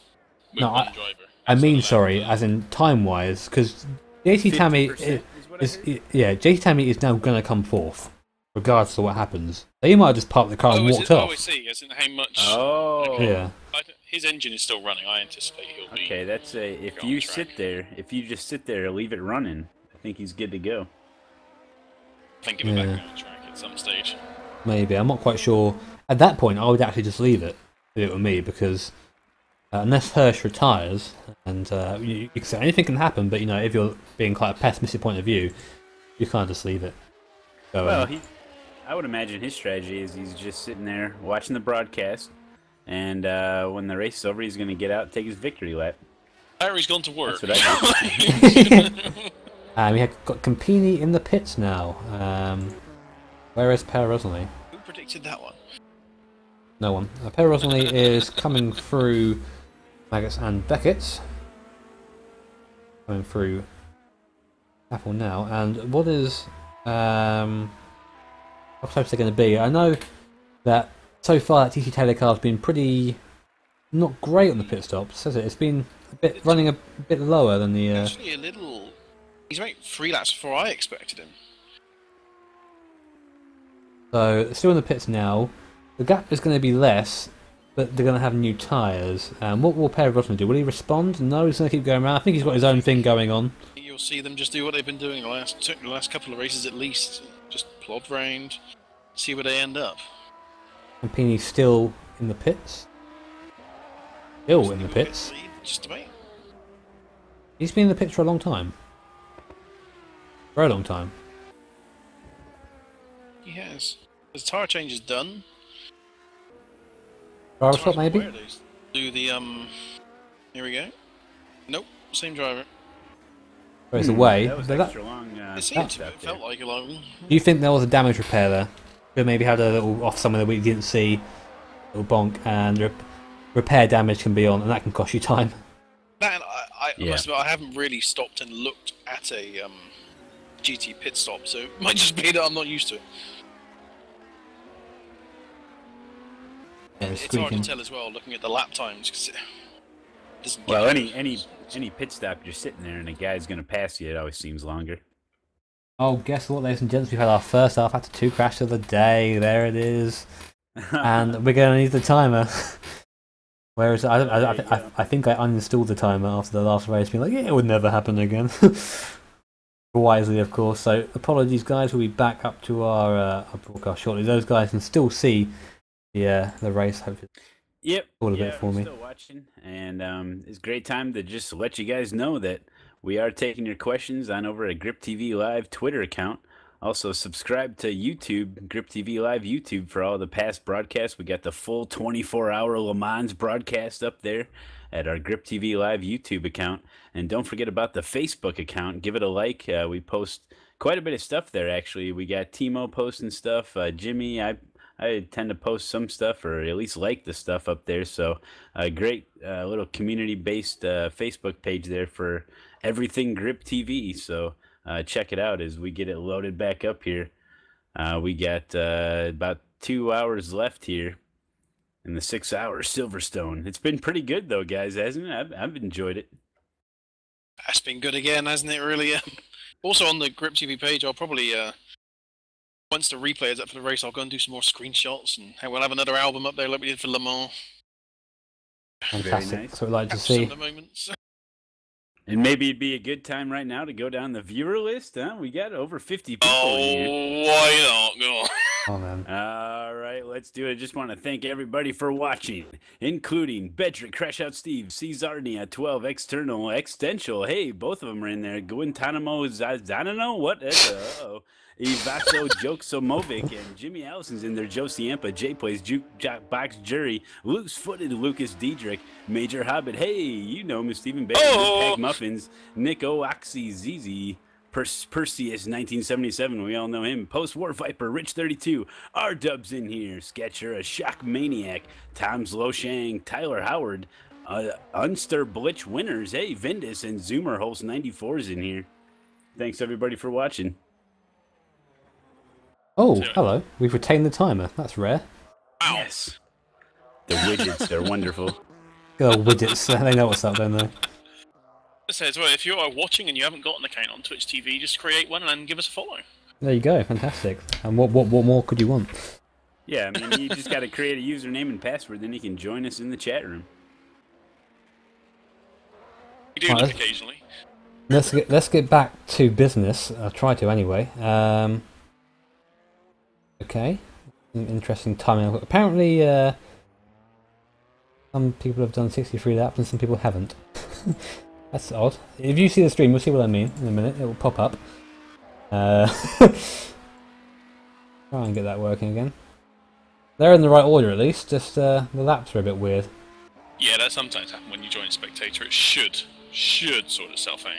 with one driver. I mean, sorry, as in time-wise, because JT Tammy JT Tammy is now going to come fourth, regardless of what happens. So you might have just parked the car and walked off. Oh, I see. As in how much? Oh, yeah. His engine is still running. I anticipate he'll be. Okay, that's if you sit there, if you just sit there and leave it running, I think he's good to go. I think he'll be back on the track at some stage. Maybe, I'm not quite sure. At that point, I would actually just leave it with me, because unless Hirsch retires, and you can say anything can happen, but you know, if you're being quite a pessimistic point of view, you can't just leave it. So, well, I would imagine his strategy is he's just sitting there watching the broadcast, and when the race is over, he's going to get out and take his victory lap. Harry's gone to work. That's what I do. We have got Campini in the pits now. Where is Per Rosalie? Who predicted that one? No one. Per Rosalie is coming through Maggots and Beckett's. Coming through Apple now. And what is... how close they're going to be? I know that so far that TC Taylor car has been pretty not great on the pit stops, has it? It's been running a bit lower than the. Actually, a little. He's made 3 laps before I expected him. So still in the pits now. The gap is going to be less, but they're going to have new tyres. What will Perez going to do? Will he respond? No, he's going to keep going around. I think he's got his own thing going on. You'll see them just do what they've been doing the last couple of races at least. Just plod round, see where they end up. And Pini's still in the pits. Still in the pits. Just about. He's been in the pits for a long time. Very long time. He has. His tyre change is done. Driver swap maybe? Do the here we go. Nope, same driver. Goes away. That was extra long. It seemed to, it felt like a long. Do you think there was a damage repair there? Could maybe had a little off somewhere that we didn't see, a little bonk, and repair damage can be on, and that can cost you time. That I must admit, I haven't really stopped and looked at a GT pit stop, so it might just be that I'm not used to it. Yeah, it's hard to tell as well, looking at the lap times, because it doesn't. Well, any pit stop, you're sitting there and a guy's going to pass you. It always seems longer. Oh, guess what, ladies and gents? We've had our first half after 2 crashes of the day. There it is, and we're going to need the timer. Whereas I think I uninstalled the timer after the last race, being like, yeah, it would never happen again. Wisely, of course. So apologies, guys. We'll be back up to our broadcast shortly. Those guys can still see the race. Hopefully, yep. All a bit for me. Still watching, and it's a great time to just let you guys know that we are taking your questions on over at GripTV Live Twitter account. Also, subscribe to YouTube, GripTV Live YouTube, for all the past broadcasts. We got the full 24-hour Le Mans broadcast up there at our GripTV Live YouTube account. And don't forget about the Facebook account. Give it a like. We post quite a bit of stuff there, actually. We got Timo posting stuff. Jimmy, I tend to post some stuff, or at least like the stuff up there. So a great little community-based Facebook page there for everything GripTV. So check it out as we get it loaded back up here. We got about 2 hours left here in the 6-hour Silverstone. It's been pretty good though, guys, hasn't it? I've enjoyed it. That's been good again, hasn't it? Really. Also on the GripTV page, I'll probably once the replay is up for the race, I'll go and do some more screenshots, and we'll have another album up there like we did for Le Mans. Fantastic. Very nice. That's what we'd like to see. Some moments. And maybe it'd be a good time right now to go down the viewer list, huh? We got over 50 people here. Why not? Go on. Oh, man. All right, let's do it. I just want to thank everybody for watching, including Bedrick, Crash Out Steve, Cesarnia, 12, External, Extensional. Hey, both of them are in there. Guantanamo, Zanano, what? Uh-oh. Ivaso, Joksomovic, and Jimmy Allison's in there. Joe Ciampa, Jay Plays, Jukebox Jury, Loose-Footed, Lucas Diedrich, Major Hobbit. Hey, you know him, Stephen Baker, Peg Muffins, Nick Oaxy, ZZ, Perseus 1977, we all know him. Post-War Viper, Rich 32, R-Dub's in here, Sketcher, a Shock Maniac, Tom's Loshang, Tyler Howard, Unster Blitch Winners, hey, Vindus, and Zoomer Host 94 is in here. Thanks everybody for watching. Oh, hello. We've retained the timer. That's rare. Yes. The widgets, they're wonderful. Oh, widgets. They know what's up, don't they? So as well, if you are watching and you haven't got an account on Twitch TV, just create one and give us a follow. There you go. Fantastic. And what more could you want? Yeah, I mean, you just got to create a username and password, then you can join us in the chat room. We do that occasionally. Let's get back to business. I'll try to anyway. Okay. Interesting timing. Apparently, some people have done 63 laps and some people haven't. That's odd. If you see the stream, you'll see what I mean in a minute. It will pop up. Try and get that working again. They're in the right order at least, just the laps are a bit weird. Yeah, that sometimes happens when you join Spectator. It should sort itself out.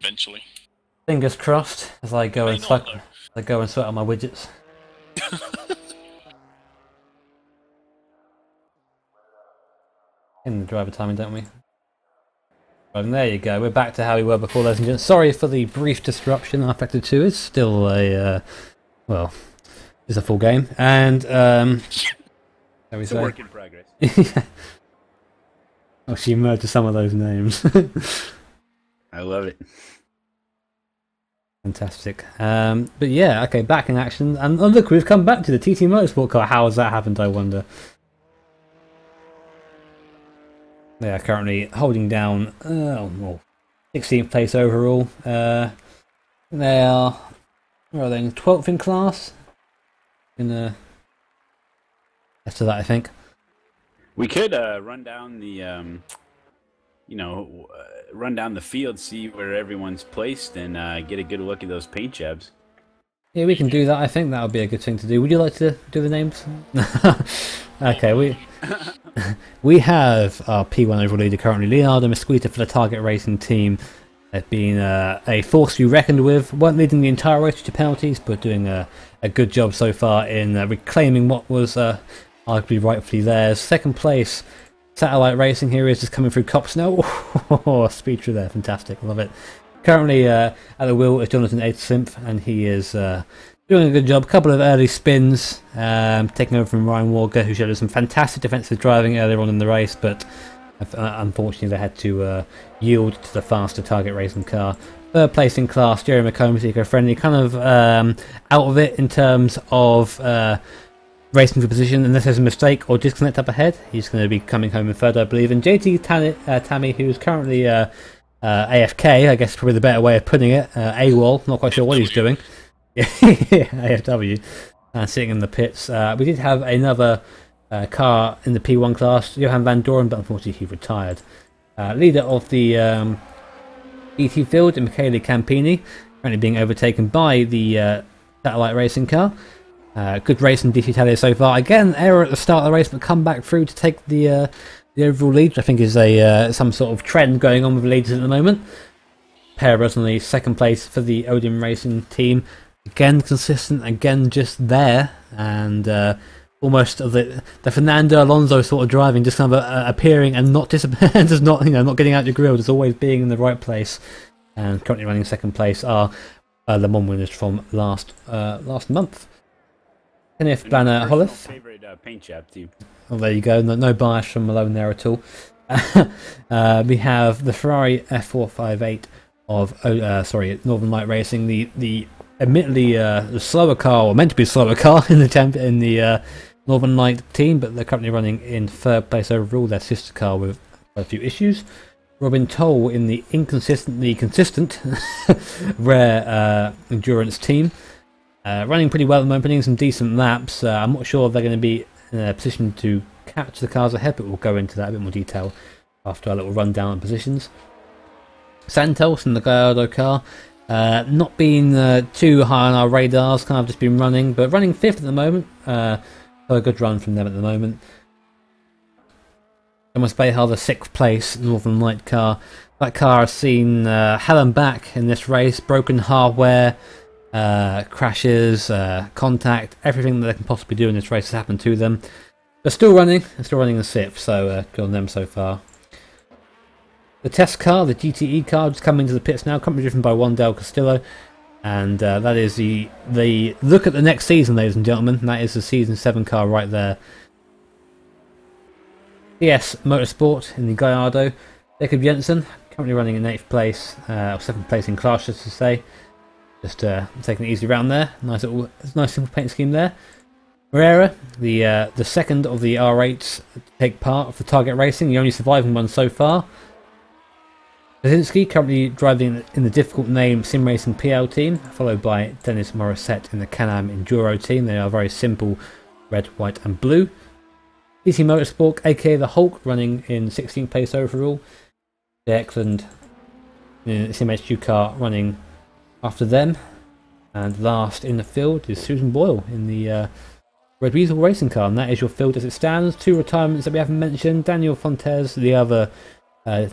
Eventually. Fingers crossed as I go and sort out my widgets. In the driver timing, don't we? And there you go, we're back to how we were before, ladies and gents. Sorry for the brief disruption. rFactor 2 is still a, well, it's a full game. And, Shall we It's say? a work in progress. Oh, she merged some of those names. I love it. Fantastic. But yeah, okay, back in action. And oh, look, we've come back to the TT Motorsport car. How has that happened, I wonder? They are currently holding down 16th place overall. They are, where are they, 12th in class? After that, I think. We could run down the, run down the field, see where everyone's placed, and get a good look at those paint jobs. Yeah, we can do that. I think that would be a good thing to do. Would you like to do the names? Okay, we have our P1 overall leader currently, Leonardo Mesquita for the Target Racing team. They've been a force to be reckoned with. Weren't leading the entire race to penalties, but doing a good job so far in reclaiming what was arguably rightfully theirs. Second place, Satellite Racing. Here he is, just coming through Cops now. Oh, speed through there, fantastic, love it. Currently at the wheel is Jonathan Aitsimp, and he is doing a good job. A couple of early spins, taking over from Ryan Walker, who showed us some fantastic defensive driving earlier on in the race, but unfortunately they had to yield to the faster Target Racing car. Third place in class, Jerry McCombs, eco-friendly, kind of out of it in terms of racing for position unless there's a mistake or disconnect up ahead. He's going to be coming home in third, I believe. And JT Tammy, who's currently AFK, I guess is probably the better way of putting it. AWOL, not quite sure what he's doing. Yeah, AFW, sitting in the pits. We did have another car in the P1 class, Johan Van Doren, but unfortunately he retired. Leader of the ET field, Michele Campini, currently being overtaken by the Satellite Racing car. Good race from DC Italia so far. Again, error at the start of the race, but come back through to take the overall lead, which I think is some sort of trend going on with the leaders at the moment. Perez on the second place for the Odium Racing team. Again, consistent, again, just there, and almost the Fernando Alonso sort of driving, just kind of appearing and not disappearing, just not getting out your grill, just always being in the right place. And currently running second place are Le Mans winners from last month. Kenneth Blanner Holliff. Favorite paint job team. Oh, there you go. No bias from Malone there at all. We have the Ferrari F458 of Northern Light Racing, the admittedly the slower car, or meant to be slower car in the Northern Light team, but they're currently running in third place overall. Their sister car with a few issues. Robin Toll in the inconsistently consistent Rare Endurance team. Running pretty well at the moment, putting some decent laps. I'm not sure if they're going to be in a position to catch the cars ahead, but we'll go into that in a bit more detail after our little rundown on positions. Santos in the Gallardo car, not been too high on our radars, kind of just been running, but running 5th at the moment. So a good run from them at the moment. Thomas Behar, the 6th place Northern Light car. That car has seen hell and back in this race, broken hardware, crashes, contact, everything that they can possibly do in this race has happened to them. They're still running in 6th, so good on them so far. The test car, the GTE car, just coming into the pits now, currently driven by Juan Del Castillo, and that is the look at the next season, ladies and gentlemen. And that is the Season 7 car right there. DS Motorsport in the Gallardo, Jacob Jensen, currently running in 8th place, or 7th place in class, just to say. Just taking it easy around there. Nice simple paint scheme there. Herrera, the second of the R8s to take part of the Target Racing, the only surviving one so far. Kaczynski currently driving in the difficult name Sim Racing PL team, followed by Dennis Morissette in the Can-Am Enduro team. They are very simple red, white and blue. DC Motorsport, aka the Hulk, running in 16th place overall. The Eckland SimHQ car running after them. And last in the field is Susan Boyle in the Red Weasel Racing car, and that is your field as it stands. 2 retirements that we haven't mentioned: Daniel Fontes, the other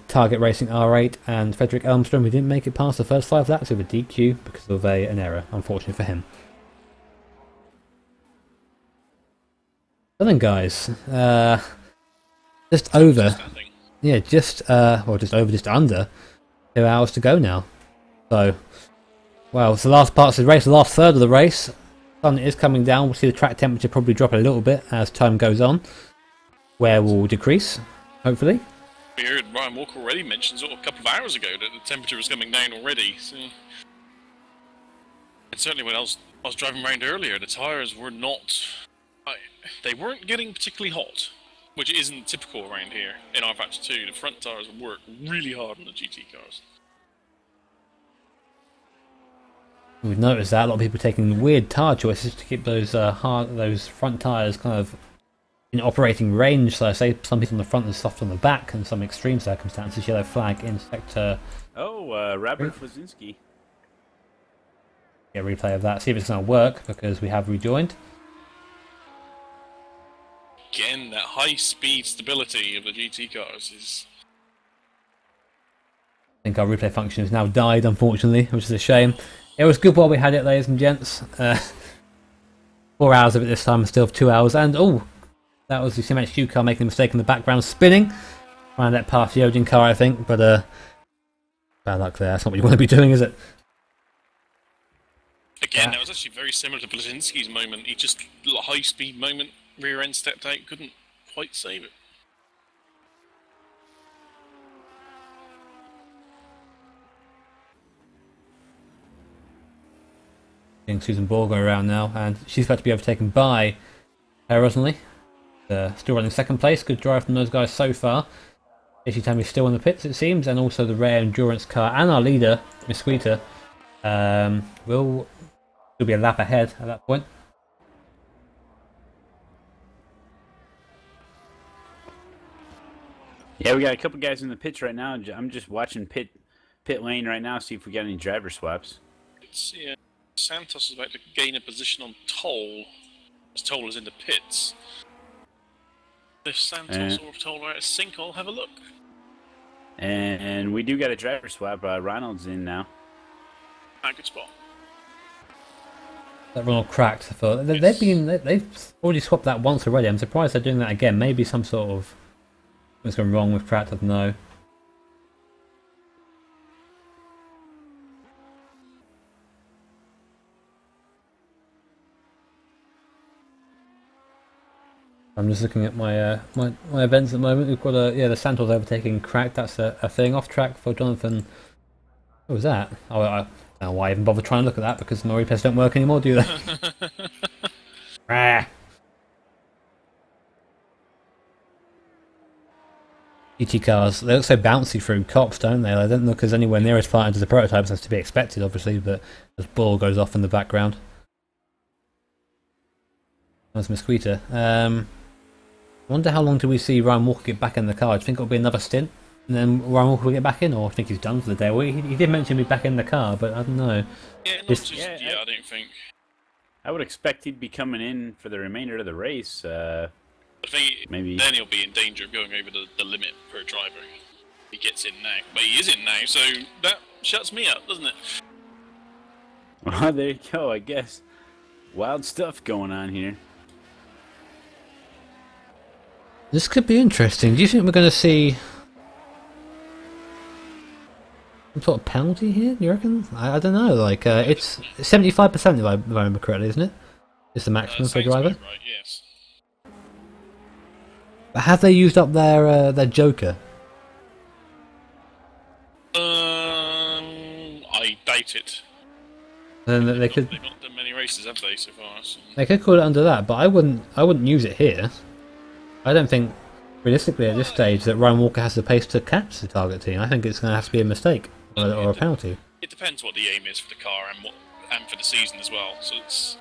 Target Racing R8, and Frederick Elmstrom, who didn't make it past the first 5 laps with a DQ because of an error, unfortunately for him. But then, guys, just under 2 hours to go now. So, well, it's the last parts of the race, the last third of the race. Sun is coming down. We'll see the track temperature probably drop a little bit as time goes on. wear will decrease, hopefully. We heard Ryan Walker already mention sort of a couple of hours ago that the temperature was coming down already. So. And certainly when I was driving around earlier, the tyres were not... they weren't getting particularly hot, which isn't typical around here in rFactor 2. The front tyres work really hard on the GT cars. We've noticed that a lot of people taking weird tyre choices to keep those those front tyres kind of in operating range. So I say some people on the front and soft on the back, and some extreme circumstances. Yellow flag in sector. Oh, Robert Flazinski. Get a replay of that. See if it's going to work because we have rejoined. Again, that high speed stability of the GT cars is. I think our replay function has now died, unfortunately, which is a shame. It was good while we had it, ladies and gents. 4 hours of it this time instead of 2 hours. And oh, that was the CMHQ car making a mistake in the background, spinning. Trying to let past the Odin car, I think. But bad luck there. That's not what you want to be doing, is it? Again, that was actually very similar to Blazinski's moment. He just, a high speed moment, rear end stepped out, couldn't quite save it. Susan Ball going around now, and she's about to be overtaken by Rosalie. Still running second place. Good drive from those guys so far. Issy Tammy's still in the pits, it seems, and also the rare endurance car and our leader, Miss Squeeter, will be a lap ahead at that point. Yeah, we got a couple guys in the pits right now. I'm just watching pit lane right now, see if we got any driver swaps. It's, yeah. Santos is about to gain a position on Toll, as Toll is in the pits. If Santos or Toll are at a sink, I'll have a look. And we do got a driver swap. Ronald's in now. Good spot. That Ronald cracked. They've already swapped that once already. I'm surprised they're doing that again. Maybe some sort of what's gone wrong with Pratt. I don't know. I'm just looking at my my events at the moment. We've got the Santos overtaking cracked. That's a thing off track for Jonathan. What was that? Oh, I don't know why I even bother trying to look at that because my replays don't work anymore, do they? GT cars, they look so bouncy through cops, don't they? They don't look as anywhere near as far into the prototypes as to be expected, obviously, but as ball goes off in the background. That's Miss Squeeter. I wonder how long do we see Ryan Walker get back in the car? Do you think it'll be another stint? And then Ryan Walker will get back in? Or I think he's done for the day? Well, he did mention he'd be back in the car, but I don't know. Yeah, not just, I don't think. I would expect he'd be coming in for the remainder of the race. I think maybe then he'll be in danger of going over the limit per driver. He gets in now. But he is in now, so that shuts me up, doesn't it? Well, there you go, I guess. Wild stuff going on here. This could be interesting. Do you think we're going to see some sort of penalty here? Do you reckon? I don't know. Like it's 75% if I remember correctly, isn't it? It's the maximum for a driver. Right, yes. But have they used up their Joker? I doubt it. Then they could. They've not done many races, have they, so far? So. They could call it under that, but I wouldn't use it here. I don't think, realistically, at this stage, that Ryan Walker has the pace to catch the target team. I think it's going to have to be a mistake or a penalty. It depends what the aim is for the car and for the season as well. So it's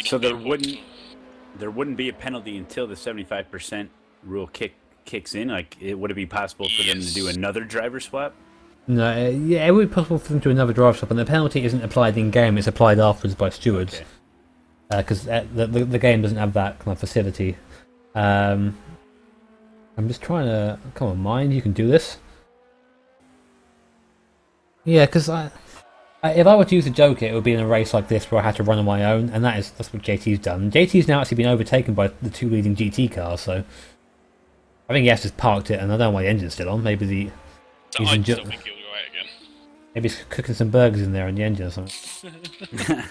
so there wouldn't be a penalty until the 75% rule kicks in. Like, would it be possible for them to do another driver swap? No, yeah, it would be possible for them to do another driver swap, and the penalty isn't applied in game; it's applied afterwards by stewards, because the game doesn't have that kind of facility. I'm just trying to come on, mind. You can do this. Yeah, because if I were to use a Joker, it would be in a race like this where I had to run on my own, and that's what JT's done. JT's now actually been overtaken by the two leading GT cars, so I think he has just parked it, and I don't know why the engine's still on. Maybe I still think he'll go out again. Maybe he's cooking some burgers in there in the engine or something.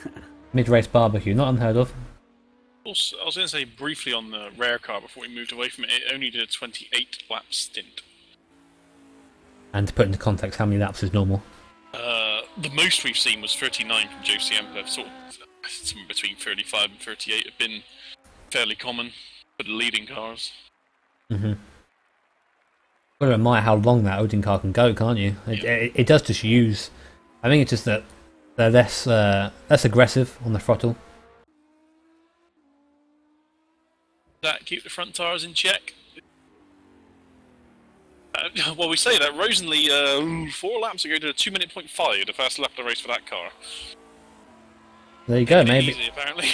Mid-race barbecue, not unheard of. Also, I was going to say briefly on the rare car before we moved away from it, it only did a 28 lap stint. And to put into context, how many laps is normal? The most we've seen was 39 from Joe Siemper. Sort of somewhere between 35 and 38 have been fairly common for the leading cars. Mm-hmm. Well, admire how long that Odin car can go, can't you? It does just use. I think it's just that they're less aggressive on the throttle. That keep the front tires in check. Well, we say that Rosenly 4 laps ago did a 2 minute point 5, the first lap of the race for that car. There you go. Maybe easy, apparently.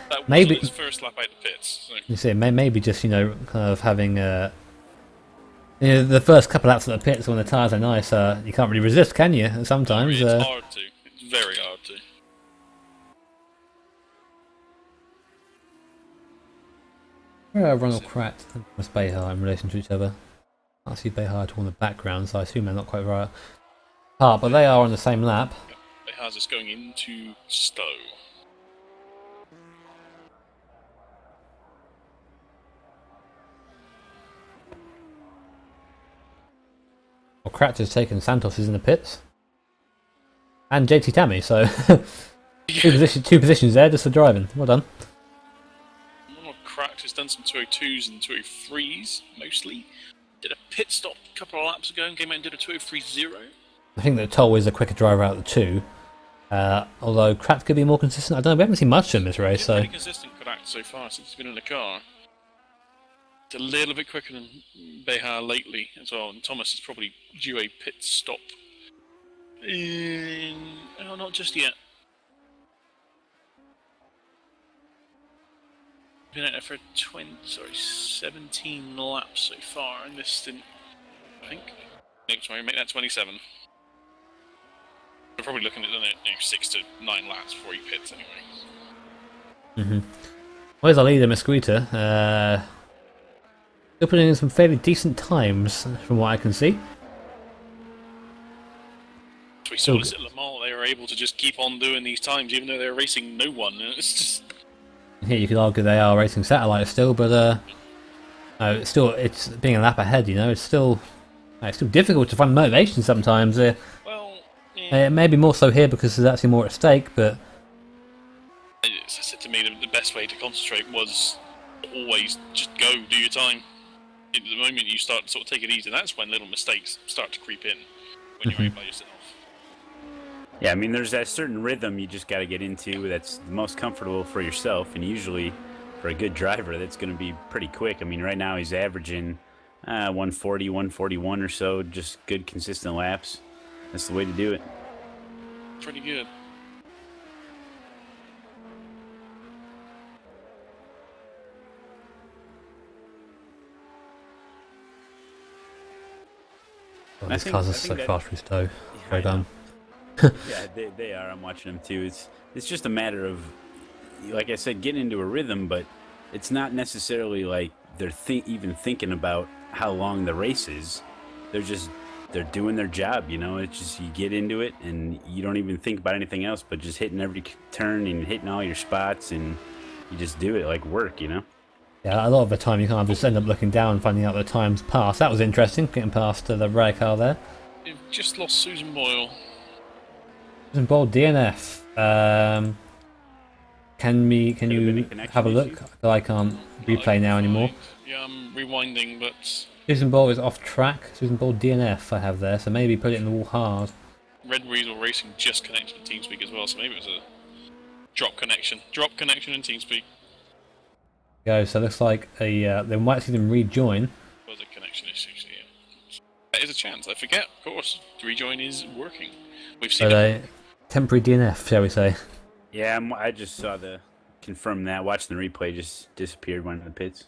That maybe his first lap out the pits. So. You see, maybe just kind of having the first couple laps of the pits when the tyres are nice. You can't really resist, can you? Sometimes it's hard to. It's very hard to. Where are Ronald Kratt and Thomas Behar in relation to each other? I see Behar all in the background, so I assume they're not quite right apart, but they are on the same lap. Yep. Behar's just going into Stowe. Well, Kratt has taken Santos is in the pits. And JT Tammy, so two positions there just for driving. Well done. Kratt has done some 202s and 203s, mostly. Did a pit stop a couple of laps ago and came out and did a 203.0. I think that Toll is a quicker driver out of the two. Although Kratt could be more consistent. I don't know, we haven't seen much in this race. Pretty consistent Kratt so far since he's been in the car. It's a little bit quicker than Behar lately as well, and Thomas is probably due a pit stop. Oh, not just yet. Been out there for 17 laps so far in this stint, I think. Next one, make that 27. We're probably looking at 6 to 9 laps before he pits anyway. Where's our leader, Mesquita? Still putting in some fairly decent times, from what I can see. We saw this at Le Mans, they were able to just keep on doing these times even though they were racing no one. It's just... Here you could argue they are racing satellites still, but it's being a lap ahead. You know, it's still difficult to find motivation sometimes. Well, yeah. Maybe more so here because there's actually more at stake. But as I said to me, the best way to concentrate was always just go, do your time. At the moment you start to sort of take it easy, that's when little mistakes start to creep in when you're out by yourself. Yeah, I mean, there's that certain rhythm you just got to get into that's the most comfortable for yourself, and usually for a good driver, that's going to be pretty quick. I mean, right now he's averaging 140, 141 or so, just good, consistent laps. That's the way to do it. Pretty good. oh, these cars are so fast through Stowe. Very done. Yeah, they are. I'm watching them too. It's just a matter of, like I said, getting into a rhythm, but it's not necessarily like they're even thinking about how long the race is. They're doing their job, you know. It's just you get into it and you don't even think about anything else but just hitting every turn and hitting all your spots, and you just do it like work, you know. Yeah, a lot of the time you kind of just end up looking down and finding out the time's passed. That was interesting, getting past the rare car there. You've just lost Susan Boyle. Susan Boyle, DNF. Can you have a look? I can't replay now anymore. Yeah, I'm rewinding, but... Susan Boyle is off track. Susan Boyle DNF I have there, so maybe put it in the wall hard. Red Weasel Racing just connected to TeamSpeak as well, so maybe it was a drop connection. Drop connection in TeamSpeak. Go, so it looks like they might see them rejoin. Was a connection issue, so yeah. That is a chance, I forget, of course. The rejoin is working. We've seen it. Temporary DNF, shall we say. Yeah, I just saw confirm that. Watching the replay, just disappeared, went in the pits.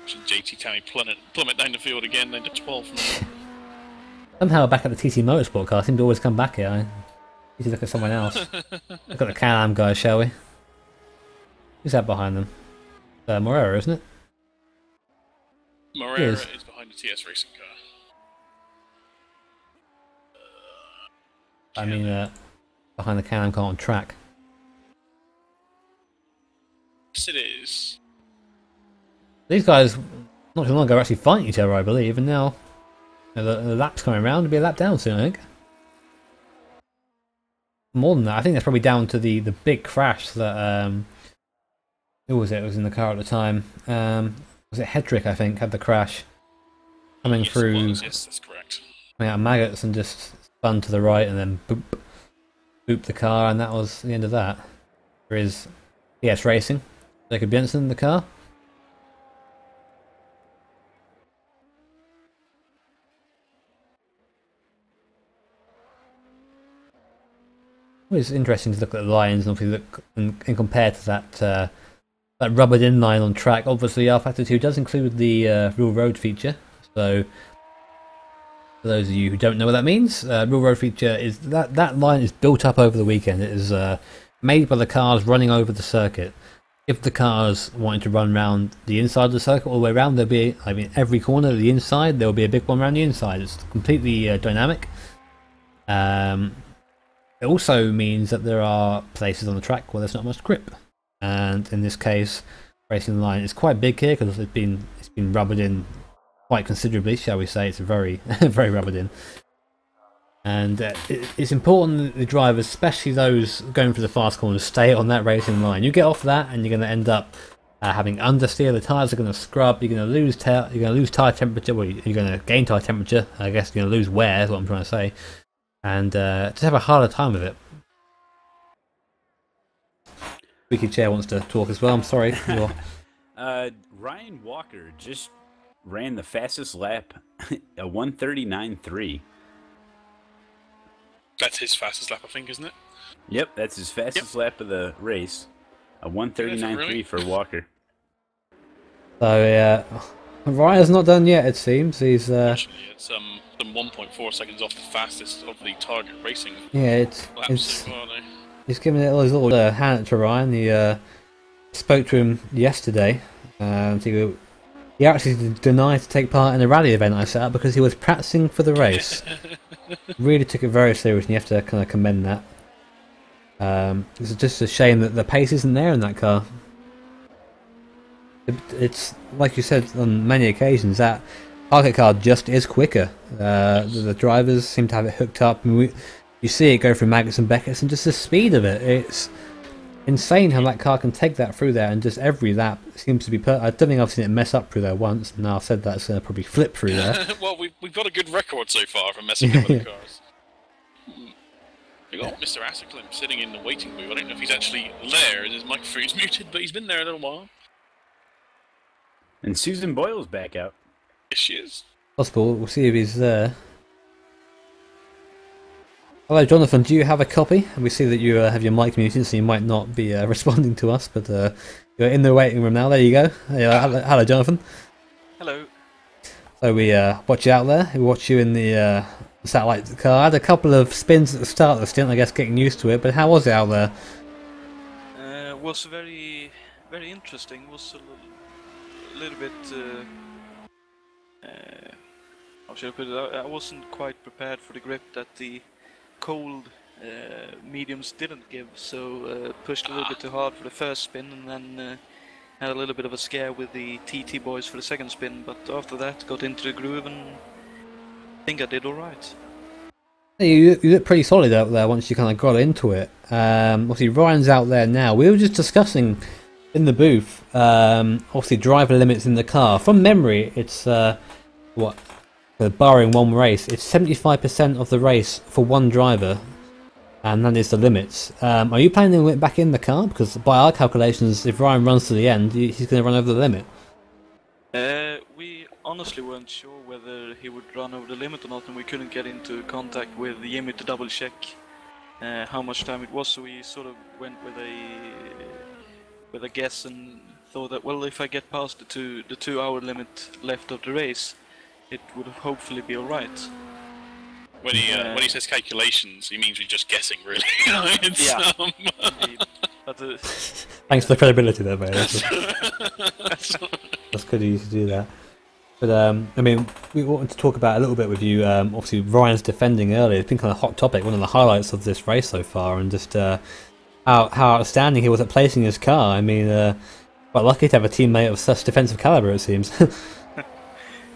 JT Tammy plummet down the field again, down to 12. Somehow back at the TT Motorsport car, I seem to always come back here. I need to look at someone else. Look at the Can-Am guys, shall we? Who's that behind them? Morera, isn't it? Morera is behind the TS Racing car. I mean, behind the Can-Am car on track. Yes, it is. These guys, not too long ago, were actually fighting each other, I believe, and now the lap's coming around to be a lap down soon, I think. More than that, I think that's probably down to the big crash that who was it? It was in the car at the time. Was it Hedrick? I think had the crash coming through. Yes, that's correct. Coming out of maggots and just spun to the right and then boop the car, and that was the end of that. There is ES Racing, Jacob Jensen in the car. It's interesting to look at the lines and obviously look and compare to that rubbered in line on track. Obviously, rFactor 2 does include the real road feature. So, for those of you who don't know what that means, real road feature is that line is built up over the weekend. It is made by the cars running over the circuit. If the cars wanted to run around the inside of the circuit all the way around, there'll be, I mean, every corner of the inside, there'll be a big one around the inside. It's completely dynamic. It also means that there are places on the track where there's not much grip, and in this case, racing line is quite big here because it's been rubbered in quite considerably, shall we say. It's very very rubbered in, and it's important that the drivers, especially those going for the fast corners, stay on that racing line. You get off that, and you're going to end up having understeer. The tyres are going to scrub. You're going to lose tyre temperature. Well, you're going to gain tyre temperature. I guess you're going to lose wear. Is what I'm trying to say. And just have a harder time with it. Wiki Chair wants to talk as well. I'm sorry. Ryan Walker just ran the fastest lap, a 1:39.3. That's his fastest lap, I think, isn't it? Yep, that's his fastest lap of the race, a 1:39.3 for Walker. So Ryan's not done yet. It seems he's. Actually, it's 1.4 seconds off the fastest of the target racing. Yeah, he's giving it his little hand to Ryan. He spoke to him yesterday. He actually denied to take part in a rally event I set up because he was practicing for the race. Really took it very seriously. You have to kind of commend that. It's just a shame that the pace isn't there in that car. It's like you said on many occasions, that target car just is quicker. The drivers seem to have it hooked up, and you see it go through maggots and beckets, and just the speed of it. It's insane how that car can take that through there, and just every lap seems to be I don't think I've seen it mess up through there once. Now I've said that, it's going to probably flip through there. Well, we've got a good record so far for messing up with the cars. We've got Mr. Asiclim sitting in the waiting booth. I don't know if he's actually there, his microphone's muted, but he's been there a little while. And Susan Boyle's back out. Yes, she is. Possible. We'll see if he's there. Hello, Jonathan. Do you have a copy? We see that you have your mic muted, so you might not be responding to us, but you're in the waiting room now. There you go. Hello, Jonathan. Hello. So we watch you out there. We watch you in the satellite car. I had a couple of spins at the start of the stint, I guess, getting used to it. But how was it out there? Was very, very interesting. Was a little bit. How should I put it? I wasn't quite prepared for the grip that the cold mediums didn't give, so pushed a little bit too hard for the first spin, and then had a little bit of a scare with the TT boys for the second spin. But after that, got into the groove, and I think I did all right. You look pretty solid out there once you kind of got into it. Obviously, Ryan's out there now. We were just discussing in the booth, obviously driver limits in the car. From memory, it's barring one race, it's 75% of the race for one driver, and that is the limits. Are you planning to get back in the car? Because by our calculations, if Ryan runs to the end, he's going to run over the limit. We honestly weren't sure whether he would run over the limit or not, and we couldn't get into contact with Jimmy to double check how much time it was, so we sort of went with a guess and thought that, well, if I get past the 2 hour limit left of the race, it would hopefully be alright. When he says calculations, he means we're just guessing, really. Yeah. Indeed. But, thanks for the credibility there, mate. That's good of you to do that. But I mean, we wanted to talk about a little bit with you. Obviously, Ryan's defending earlier. It's been kind of a hot topic, one of the highlights of this race so far, and just how outstanding he was at placing his car. I mean, quite lucky to have a teammate of such defensive caliber, it seems.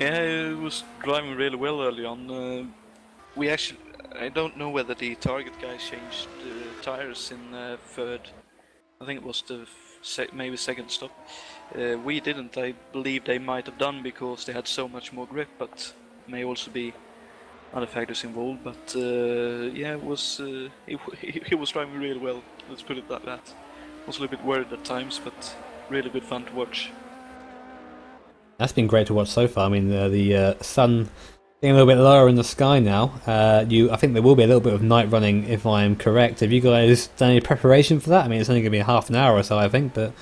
Yeah, he was driving really well early on. I don't know whether the target guys changed tires in third. I think it was the maybe second stop. We didn't. I believe they might have done because they had so much more grip, but may also be other factors involved. But yeah, it was he was driving really well. Let's put it like that. Was a little bit worried at times, but really good fun to watch. That's been great to watch so far. I mean, the sun getting a little bit lower in the sky now. I think there will be a little bit of night running, if I am correct. Have you guys done any preparation for that? I mean, it's only going to be half an hour or so, I think, but...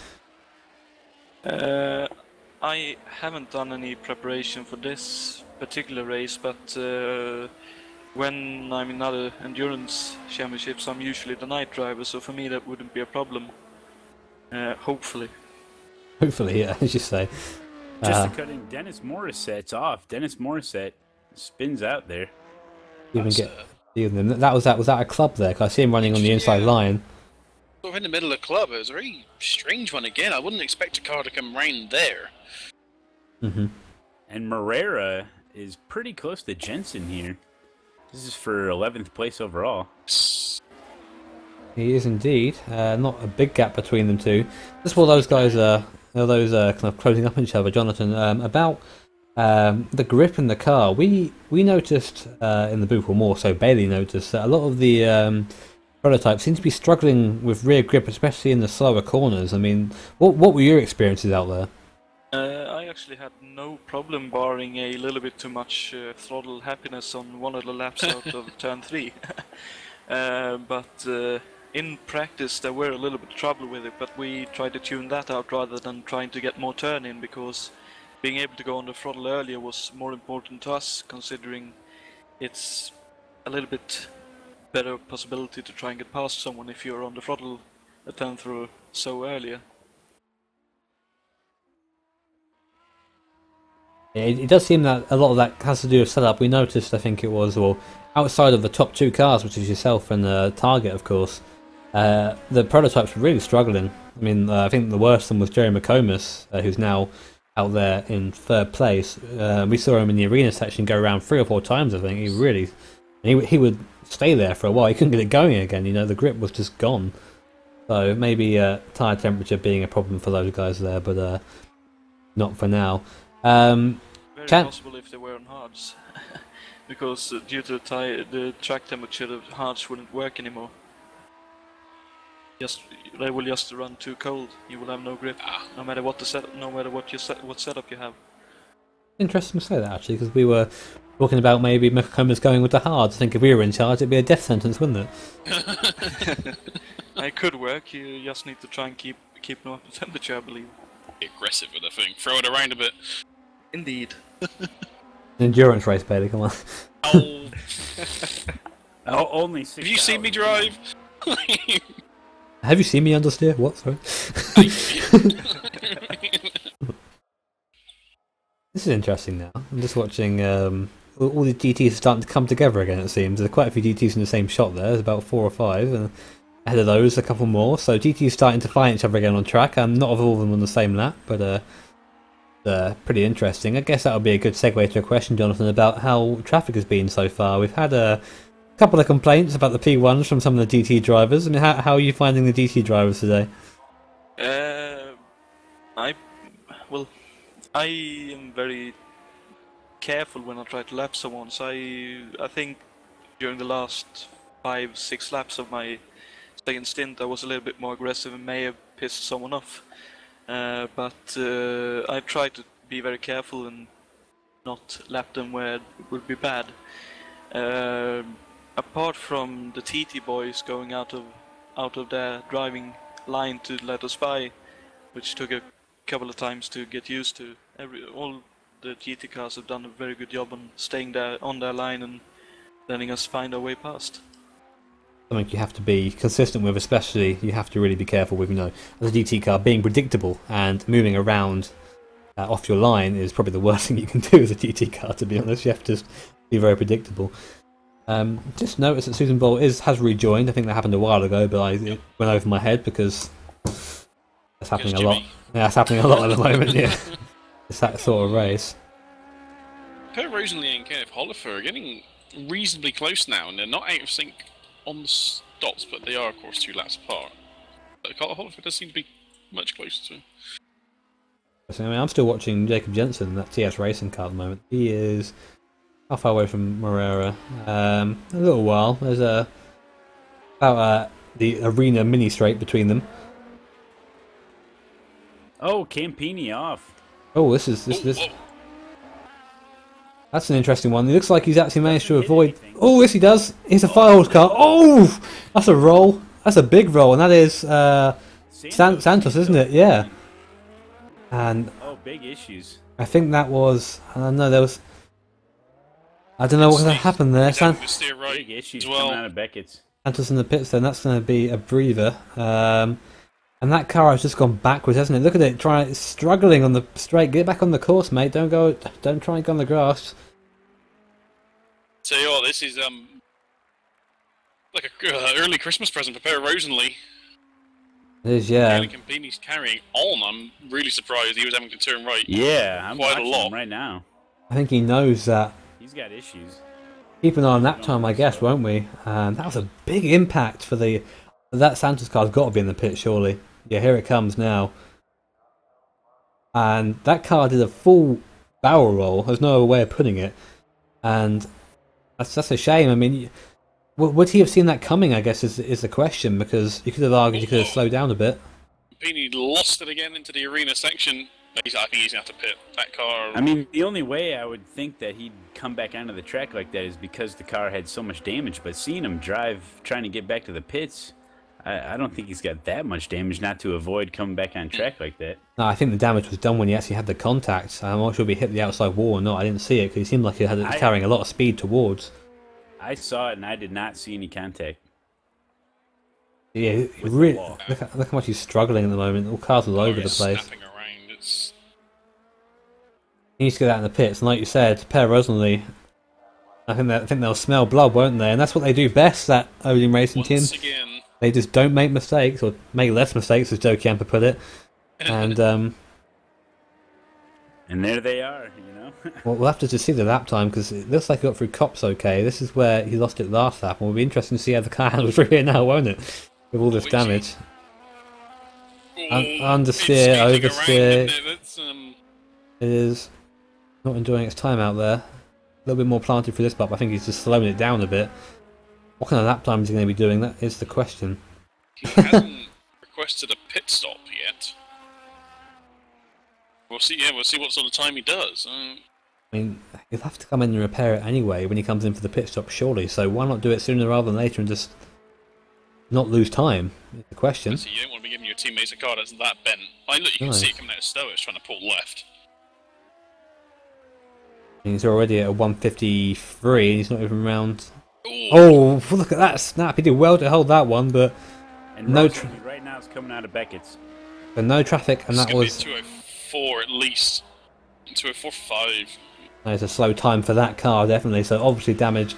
I haven't done any preparation for this particular race, but when I'm in other endurance championships, I'm usually the night driver, so for me that wouldn't be a problem. Hopefully. Hopefully, yeah, as you say. Just to cutting Dennis Morissette's off. Dennis Morissette spins out there. Even get was that a club there? 'Cause I see him running on the inside line. Sort of in the middle of the club. It was a very strange one again. I wouldn't expect a car to come round there. Mm-hmm. And Morera is pretty close to Jensen here. This is for 11th place overall. He is indeed. Not a big gap between them two. Just while those guys are kind of closing up on each other, Jonathan, about the grip in the car. We noticed in the booth, or more so Bailey noticed, that a lot of the prototypes seem to be struggling with rear grip, especially in the slower corners. I mean, what were your experiences out there? I actually had no problem barring a little bit too much throttle happiness on one of the laps out of turn 3. But in practice there were a little bit of trouble with it, but we tried to tune that out rather than trying to get more turn in, because being able to go on the throttle earlier was more important to us, considering it's a little bit better possibility to try and get past someone if you're on the throttle a turn through so earlier. It does seem that a lot of that has to do with setup. We noticed, I think it was, or outside of the top two cars, which is yourself and Target, of course, the prototypes were really struggling. I mean, I think the worst one was Jerry McComas, who's now out there in third place. We saw him in the arena section go around 3 or 4 times, I think. He would stay there for a while. He couldn't get it going again, you know, the grip was just gone. So maybe tyre temperature being a problem for those guys there, but not for now. Very possible if they were on hards, because due to the track temperature, the hards wouldn't work anymore. They will just run too cold. You will have no grip, no matter what what setup you have. Interesting to say that, actually, because we were talking about maybe McComas going with the hards. I think if we were in charge, it'd be a death sentence, wouldn't it? It could work. You just need to try and keep them up to temperature, I believe. Be aggressive with the thing. Throw it around a bit. Indeed. An endurance race, Bailey, come on. Oh. Oh, only 6 Have you seen me drive? Have you seen me understeer? What? Sorry. This is interesting now. I'm just watching all the GTs are starting to come together again, it seems. There's quite a few GTs in the same shot there. There's about 4 or 5. And ahead of those, a couple more. So GTs starting to find each other again on track. Not all of them on the same lap, but pretty interesting. I guess that would be a good segue to a question, Jonathan, about how traffic has been so far. We've had a couple of complaints about the P1s from some of the DT drivers. I mean, how are you finding the DT drivers today? I am very careful when I try to lap someone. So I think during the last 5-6 laps of my second stint, I was a little bit more aggressive and may have pissed someone off. But I've tried to be very careful and not lap them where it would be bad. Apart from the TT boys going out of their driving line to let us by, which took a couple of times to get used to, all the GT cars have done a very good job on staying there on their line and letting us find our way past. Something you have to be consistent with, especially you have to really be careful with, you know, as a GT car, being predictable and moving around off your line is probably the worst thing you can do as a GT car, to be honest. You have to just be very predictable. Just noticed that Susan Bolt has rejoined. I think that happened a while ago, but it went over my head because that's happening a lot. Yeah, that's happening a lot at the moment, yeah. It's that sort of race. Per Rosenly and Kenneth Hollifer are getting reasonably close now, and they're not out of sync on the stops, but they are, of course, 2 laps apart. But Hollifer does seem to be much closer to him. I mean, I'm still watching Jacob Jensen, that TS Racing car at the moment. He is how far away from Morera? A little while. There's about the arena mini straight between them. Oh, Campini off. Oh, this. That's an interesting one. It looks like he's actually managed to avoid. Oh, yes, he does. It's a Firehorse car. Oh, that's a roll. That's a big roll, and that is Santos, isn't it? Yeah. And big issues. I think that was. I don't know. There was. I don't know what happened there. Big issues coming out of Beckett's. Santos in the pits. Then that's going to be a breather. And that car has just gone backwards, hasn't it? Look at it, struggling on the straight. Get back on the course, mate. Don't try and go on the grass. Tell you what, this is like a early Christmas present for Per Rosenly. It is, yeah. Campini's carrying on. I'm really surprised he was having to turn right. Yeah, I'm quite watching a lot him right now. I think he knows that. He's got issues. Keep an eye on that time, I guess, won't we? That was a big impact for that Santos car's got to be in the pit, surely. Yeah, here it comes now. And that car did a full barrel roll. There's no other way of putting it. And that's a shame. I mean, would he have seen that coming, I guess, is the question. Because you could have argued you could have slowed down a bit. Campini lost it again into the arena section. I think he's going to have to pit that car. I mean, the only way I would think that he'd come back onto the track like that is because the car had so much damage. But seeing him drive, trying to get back to the pits... I don't think he's got that much damage not to avoid coming back on track like that. No, I think the damage was done when he actually had the contact. I'm not sure if he hit the outside wall or not. I didn't see it because he seemed like he had carrying a lot of speed towards. I saw it and I did not see any contact. Yeah, really. Look how much he's struggling at the moment. All cars all over the place. He needs to get out in the pits, and like you said, Per Rosenly. I think they'll smell blood, won't they? And that's what they do best. That Odin Racing team. Again. They just don't make mistakes, or make less mistakes, as Joe Camper put it. And there they are, you know. Well, we'll have to just see the lap time because it looks like he got through Cops okay. This is where he lost it last lap, and it'll be interesting to see how the car handles through here now, won't it? With all this damage. Understeer, oversteer. It is not enjoying its time out there. A little bit more planted for this lap. I think he's just slowing it down a bit. What kind of lap time is he going to be doing? That is the question. He hasn't requested a pit stop yet. We'll see. Yeah, we'll see what sort of time he does. I mean, he'll have to come in and repair it anyway when he comes in for the pit stop, surely. So why not do it sooner rather than later and just not lose time? Is the question. So you don't want to be giving your teammates a car that's that bent. I look, you can see it coming out of Stowe. It's trying to pull left. He's already at a 153. And he's not even round. Ooh. Oh, look at that snap! He did well to hold that one, but and no. Right now, it's coming out of Beckett's. But no traffic, and that was 204 at least. 204.5. There's a slow time for that car, definitely. So obviously damage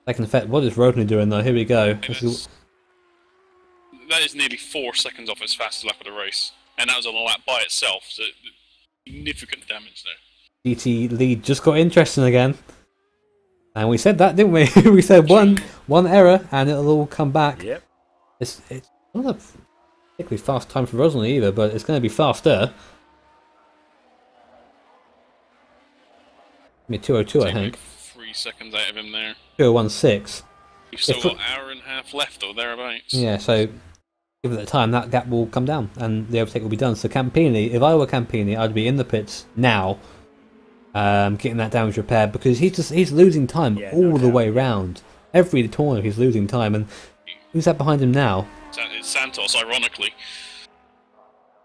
taking effect. What is Rodney doing though? Here we go. That is nearly 4 seconds off his fastest lap of the race, and that was on a lap by itself. So significant damage there. GT lead just got interesting again. And we said that, didn't we? We said one error and it'll all come back. Yep. It's not a particularly fast time for Rosalie either, but it's going to be faster. I mean, 202, I think. 3 seconds out of him there. 201.6. You've still got an hour and a half left or thereabouts. Yeah, so given the time, that gap will come down and the overtake will be done. So Campini, if I were Campini, I'd be in the pits now. Getting that damage repaired because he's losing time all the way round. Every corner he's losing time, and who's that behind him now? It's Santos, ironically.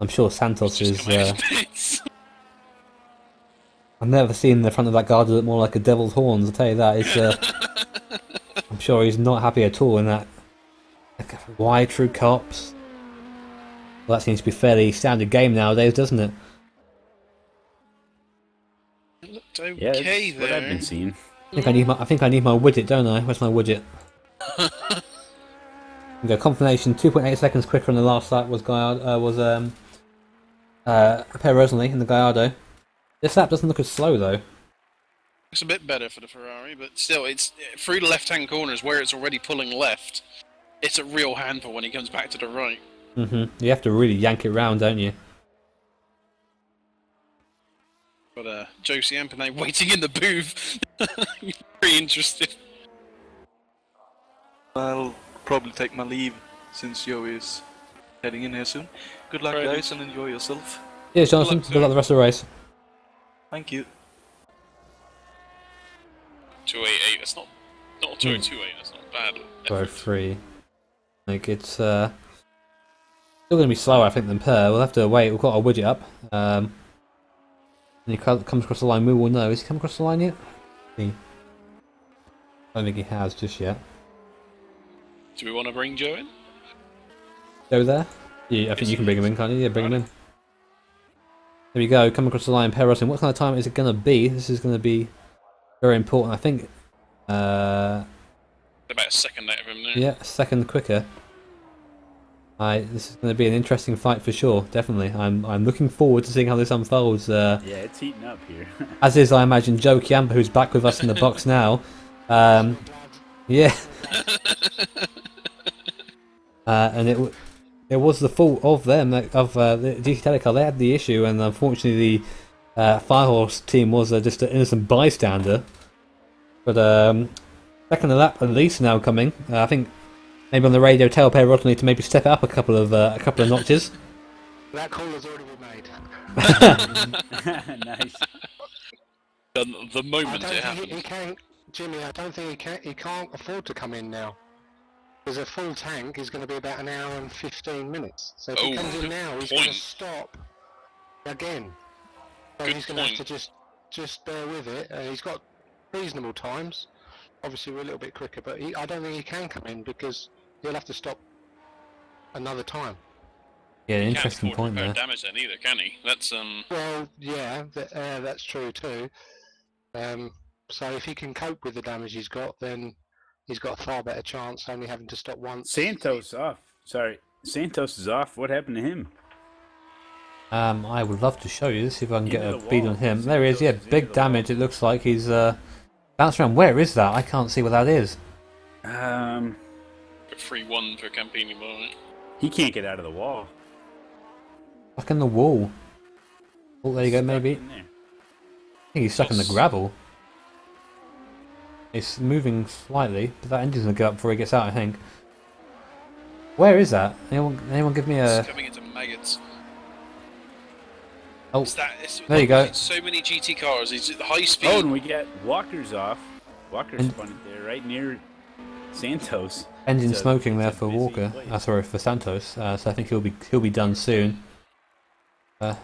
I'm sure Santos is. I've never seen the front of that car look more like a devil's horns. I'll tell you that. It's. I'm sure he's not happy at all in that. Wide through cops. Well, that seems to be a fairly standard game nowadays, doesn't it? Yeah, okay that's what I've been seeing. I think I need my widget, don't I? Where's my widget? Go confirmation. 2.8 seconds quicker on the last lap was Perez in the Gallardo. This lap doesn't look as slow though. It's a bit better for the Ferrari, but still, it's through the left-hand corners where it's already pulling left. It's a real handful when he comes back to the right. You have to really yank it round, don't you? But Josie Ampane waiting in the booth. Very interested. I'll probably take my leave since Joey is heading in here soon. Good luck, guys, and enjoy yourself. Cheers, Jonathan. Good luck the rest of the race. Thank you. 288. That's not 2028. That's not bad. 203. Like it's still going to be slower, I think, than Per. We'll have to wait. We've got our widget up. When he comes across the line, we will know. Has he come across the line yet? I don't think he has just yet. Do we want to bring Joe in? Joe there? Yeah, I think you can bring him in, can't you? Yeah, bring him in. There we go. Come across the line, Per Russell. What kind of time is it going to be? This is going to be very important. I think. About a second out of him now. Yeah, a second quicker. This is going to be an interesting fight for sure. Definitely, I'm looking forward to seeing how this unfolds. Yeah, it's heating up here. As is, I imagine, Joe Chiampa, who's back with us in the box now. Yeah. And it was the fault of them, the GT Telecar. They had the issue, and unfortunately, the Firehorse team was just an innocent bystander. But second lap at least now coming. I think maybe on the radio tell Per Rodney to maybe step it up a couple of notches. That call has already been made. Nice. The moment it happened. He can't, Jimmy. I don't think he can't afford to come in now. Because a full tank is going to be about an hour and 15 minutes. So if he comes in now, he's going to stop again. So he's going to have to just bear with it. He's got reasonable times. Obviously, we're a little bit quicker, but I don't think he can come in because he'll have to stop another time. Yeah, interesting point there. Damage then either, can he? That's Well, yeah, that's true too. So if he can cope with the damage he's got, then he's got a far better chance only having to stop once. Santos off. Sorry, Santos is off. What happened to him? I would love to show you. See if I can get a bead on him. There he is. Yeah, big damage. It looks like he's bounced around. Where is that? I can't see what that is. 3-1 for Campini, right? He can't get out of the wall. Stuck in the wall. Oh, there you go. Maybe. I think he's stuck in the gravel. It's moving slightly, but that engine's gonna go up before he gets out, I think. Where is that? Anyone give me a... It's coming into maggots. Oh, there you go. So many GT cars, it's at high speed. Oh, and we get Walker's off. Walker's spun it there, right near Santos. Engine smoking there for Walker. Sorry, for Santos. So I think he'll be done soon. I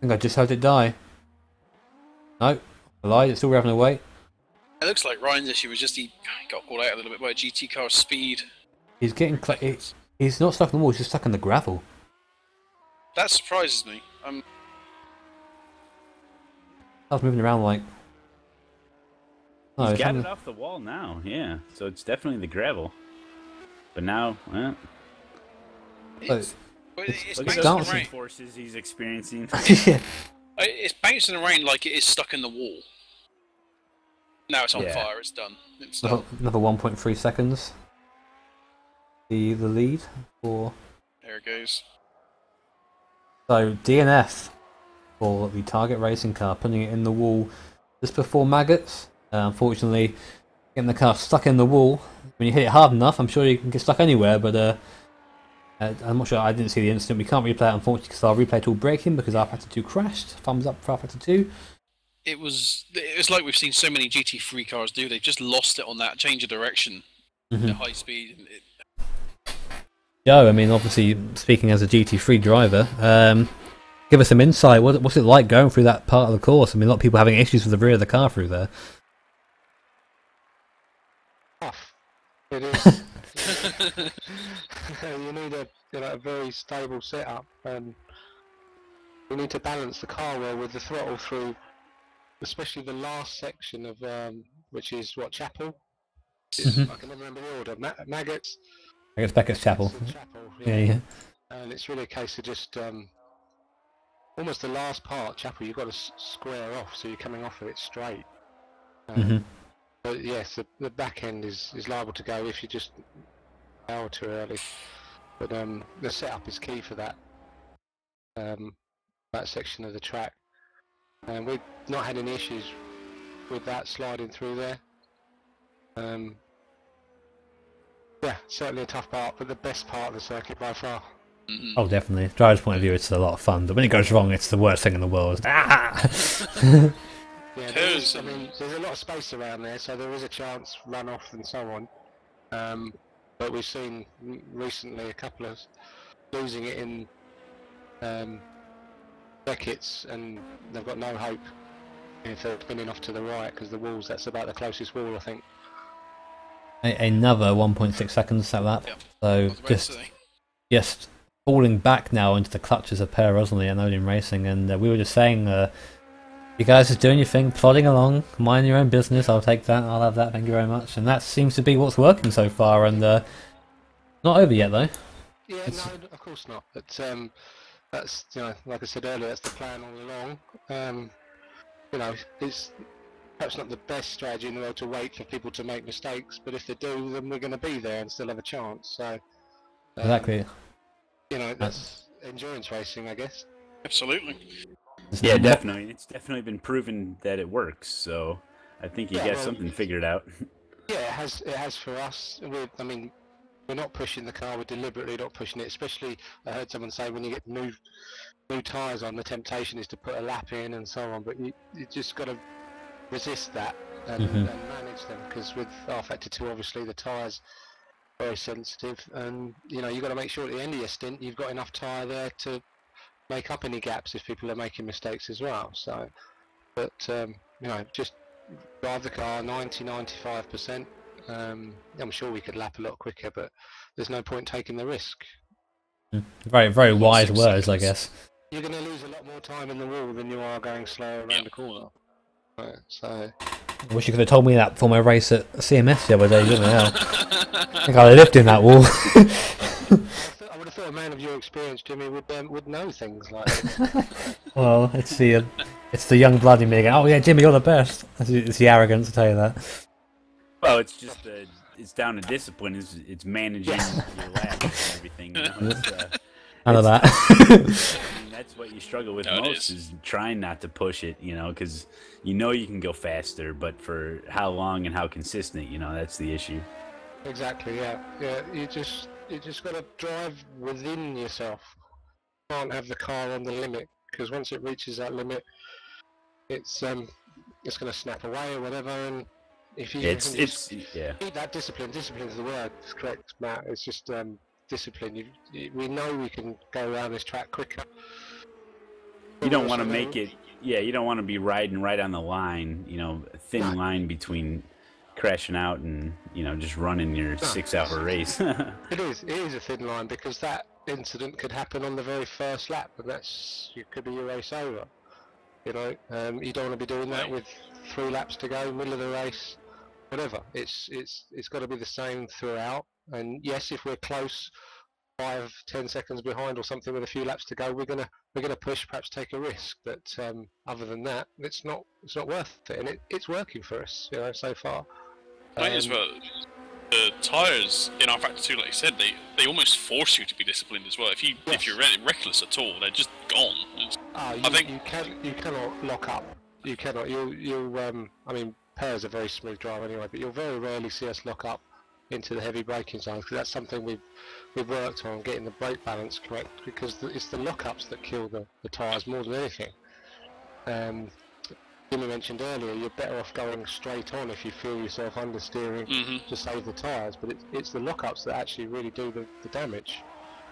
think I just heard it die. No. I lied, it's still revving away. It looks like Ryan's issue was just he got caught out a little bit by a GT car's speed. He's getting he's not stuck in the wall, he's just stuck in the gravel. That surprises me. I was moving around like... He's got it off the wall now, yeah. So it's definitely the gravel. But now, well... It's look at those dancing forces he's experiencing. Yeah. It's bouncing around like it is stuck in the wall. Now it's on fire, it's done. It's done. Another 1.3 seconds. The lead for... There it goes. So, DNF for the Target racing car, putting it in the wall just before maggots. Unfortunately, getting the car stuck in the wall, when you hit it hard enough, I'm sure you can get stuck anywhere, but I'm not sure, I didn't see the incident. We can't replay it, unfortunately, because our replay tool breaking because rFactor 2 crashed. Thumbs up for rFactor 2. It was like we've seen so many GT3 cars do. They just lost it on that change of direction at high speed. Joe, I mean, obviously, speaking as a GT3 driver, give us some insight. What's it like going through that part of the course? I mean, a lot of people having issues with the rear of the car through there. It is. You need a very stable setup, and we need to balance the car well with the throttle through, especially the last section of which is what, Chapel. I can never remember the order. Maggots. I guess Beckett's Chapel. Chapel. Yeah. And it's really a case of just almost the last part, Chapel. You've got to square off, so you're coming off of it straight. But yes, the back end is liable to go if you just hour too early. But the setup is key for that that section of the track, and we've not had any issues with that sliding through there. Yeah, certainly a tough part, but the best part of the circuit by far. Oh, definitely. Driver's point of view, it's a lot of fun, but when it goes wrong, it's the worst thing in the world. Yeah, there's a lot of space around there, so there is a chance runoff and so on. But we've seen recently a couple of losing it in Beckett's, and they've got no hope if they're spinning off to the right, because the walls, that's about the closest wall, I think. Another 1.6 seconds at that. So just falling back now into the clutches of Per Rosalie and Odin Racing, and we were just saying, you guys just doing your thing, plodding along, mind your own business. I'll take that. I'll have that. Thank you very much. And that seems to be what's working so far. And not over yet, though. Yeah, no, of course not. But that's, you know, like I said earlier, that's the plan all along. You know, it's perhaps not the best strategy in the world to wait for people to make mistakes, but if they do, then we're going to be there and still have a chance. So exactly. You know, that's endurance racing, I guess. Absolutely. Yeah, definitely. It's definitely been proven that it works. So I think you got something figured out. Yeah, it has for us. I mean, we're not pushing the car. We're deliberately not pushing it. Especially, I heard someone say when you get new tyres on, the temptation is to put a lap in and so on. But you just got to resist that and manage them, because with rFactor 2, obviously the tyres very sensitive, and you know, you've got to make sure at the end of your stint you've got enough tyre there to make up any gaps if people are making mistakes as well. So, but you know, just drive the car 90-95%. I'm sure we could lap a lot quicker, but there's no point taking the risk. Very, very wise words, I guess. You're going to lose a lot more time in the wall than you are going slow around the corner. Right, so. I wish you could have told me that before my race at CMS the other day, didn't I? I think I lived in that wall. I would have thought a man of your experience, Jimmy, would know things like that. Well, it's the young blood in me going, oh yeah, Jimmy, you're the best. It's the arrogance to tell you that. Well, it's just it's down to discipline. It's managing your laps and everything. You know? None of that. I mean, that's what you struggle with most is trying not to push it, you know, because you know you can go faster, but for how long and how consistent, you know, that's the issue. Exactly. Yeah. You just got to drive within yourself. You can't have the car on the limit, because once it reaches that limit, it's going to snap away or whatever. And if you need that discipline is the word. It's correct, Matt. It's just discipline. We know we can go around this track quicker. You don't want to make it. Yeah, you don't want to be riding right on the line. You know, a thin line between crashing out and, you know, just running your 6-hour race. It is a thin line, because that incident could happen on the very first lap, and it could be your race over. You know, you don't want to be doing that with 3 laps to go, middle of the race, whatever. It's got to be the same throughout. And yes, if we're close, 5-10 seconds behind or something with a few laps to go, we're gonna push, perhaps take a risk. But other than that, it's not worth it, and it's working for us, you know, so far. As well, the tyres in rFactor 2, like you said, they almost force you to be disciplined as well. If you're reckless at all, they're just gone. You cannot lock up. You cannot. I mean, Per's a very smooth driver anyway, but you'll very rarely see us lock up into the heavy braking zones, because that's something we've worked on, getting the brake balance correct, because it's the lockups that kill the tyres more than anything. Jimmy mentioned earlier, you're better off going straight on if you feel yourself understeering to save the tyres, but it's the lockups that actually really do the damage.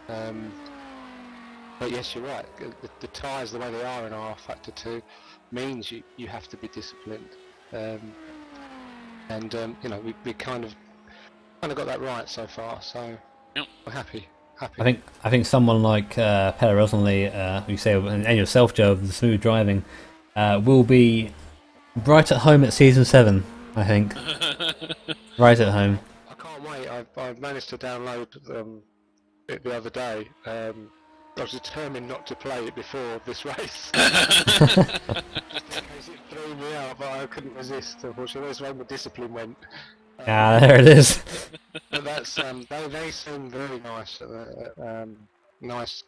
But yes, you're right, the tyres, the way they are in rFactor 2, means you have to be disciplined. And you know, we kind of got that right so far, so we're happy. happy. I think someone like Pella on the you say and yourself, Joe, of the smooth driving, will be right at home at season 7. I think right at home. I can't wait. I've managed to download it the other day. I was determined not to play it before this race. Just in case it threw me out, but I couldn't resist. Unfortunately, that's where my discipline went. There it is. But that's they seem very nice. Nice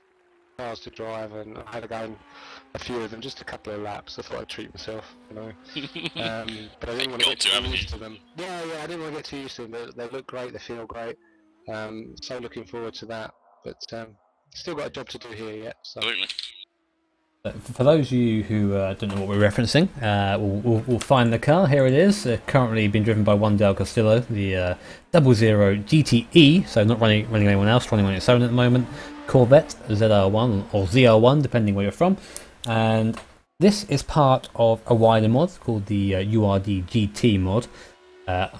cars to drive, and I had to go in a few of them, just a couple of laps. I thought I'd treat myself, you know. But I didn't want to get too used to them. Yeah, I didn't want to get too used to them. But they look great. They feel great. So looking forward to that. But still got a job to do here yet. So. Absolutely. For those of you who don't know what we're referencing, we'll find the car. Here it is, currently being driven by one Del Castillo, the 00 GTE, so not running anyone else, running on its own at the moment. Corvette ZR1 or ZR1, depending where you're from. And this is part of a wider mod called the URD GT mod,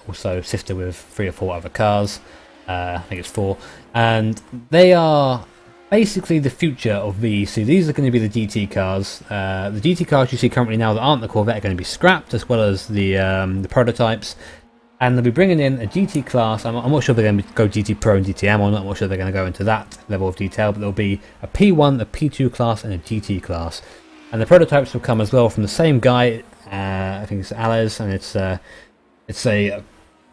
also sister with 3 or 4 other cars. I think it's 4, and they are basically the future of VEC. These are going to be the GT cars. The GT cars you see currently now that aren't the Corvette are going to be scrapped, as well as the prototypes. And they'll be bringing in a GT class. I'm not sure they're going to go GT Pro and GTM. I'm not sure they're going to go into that level of detail, but there'll be a P1, a P2 class, and a GT class. And the prototypes will come as well from the same guy. I think it's Ales, and it's a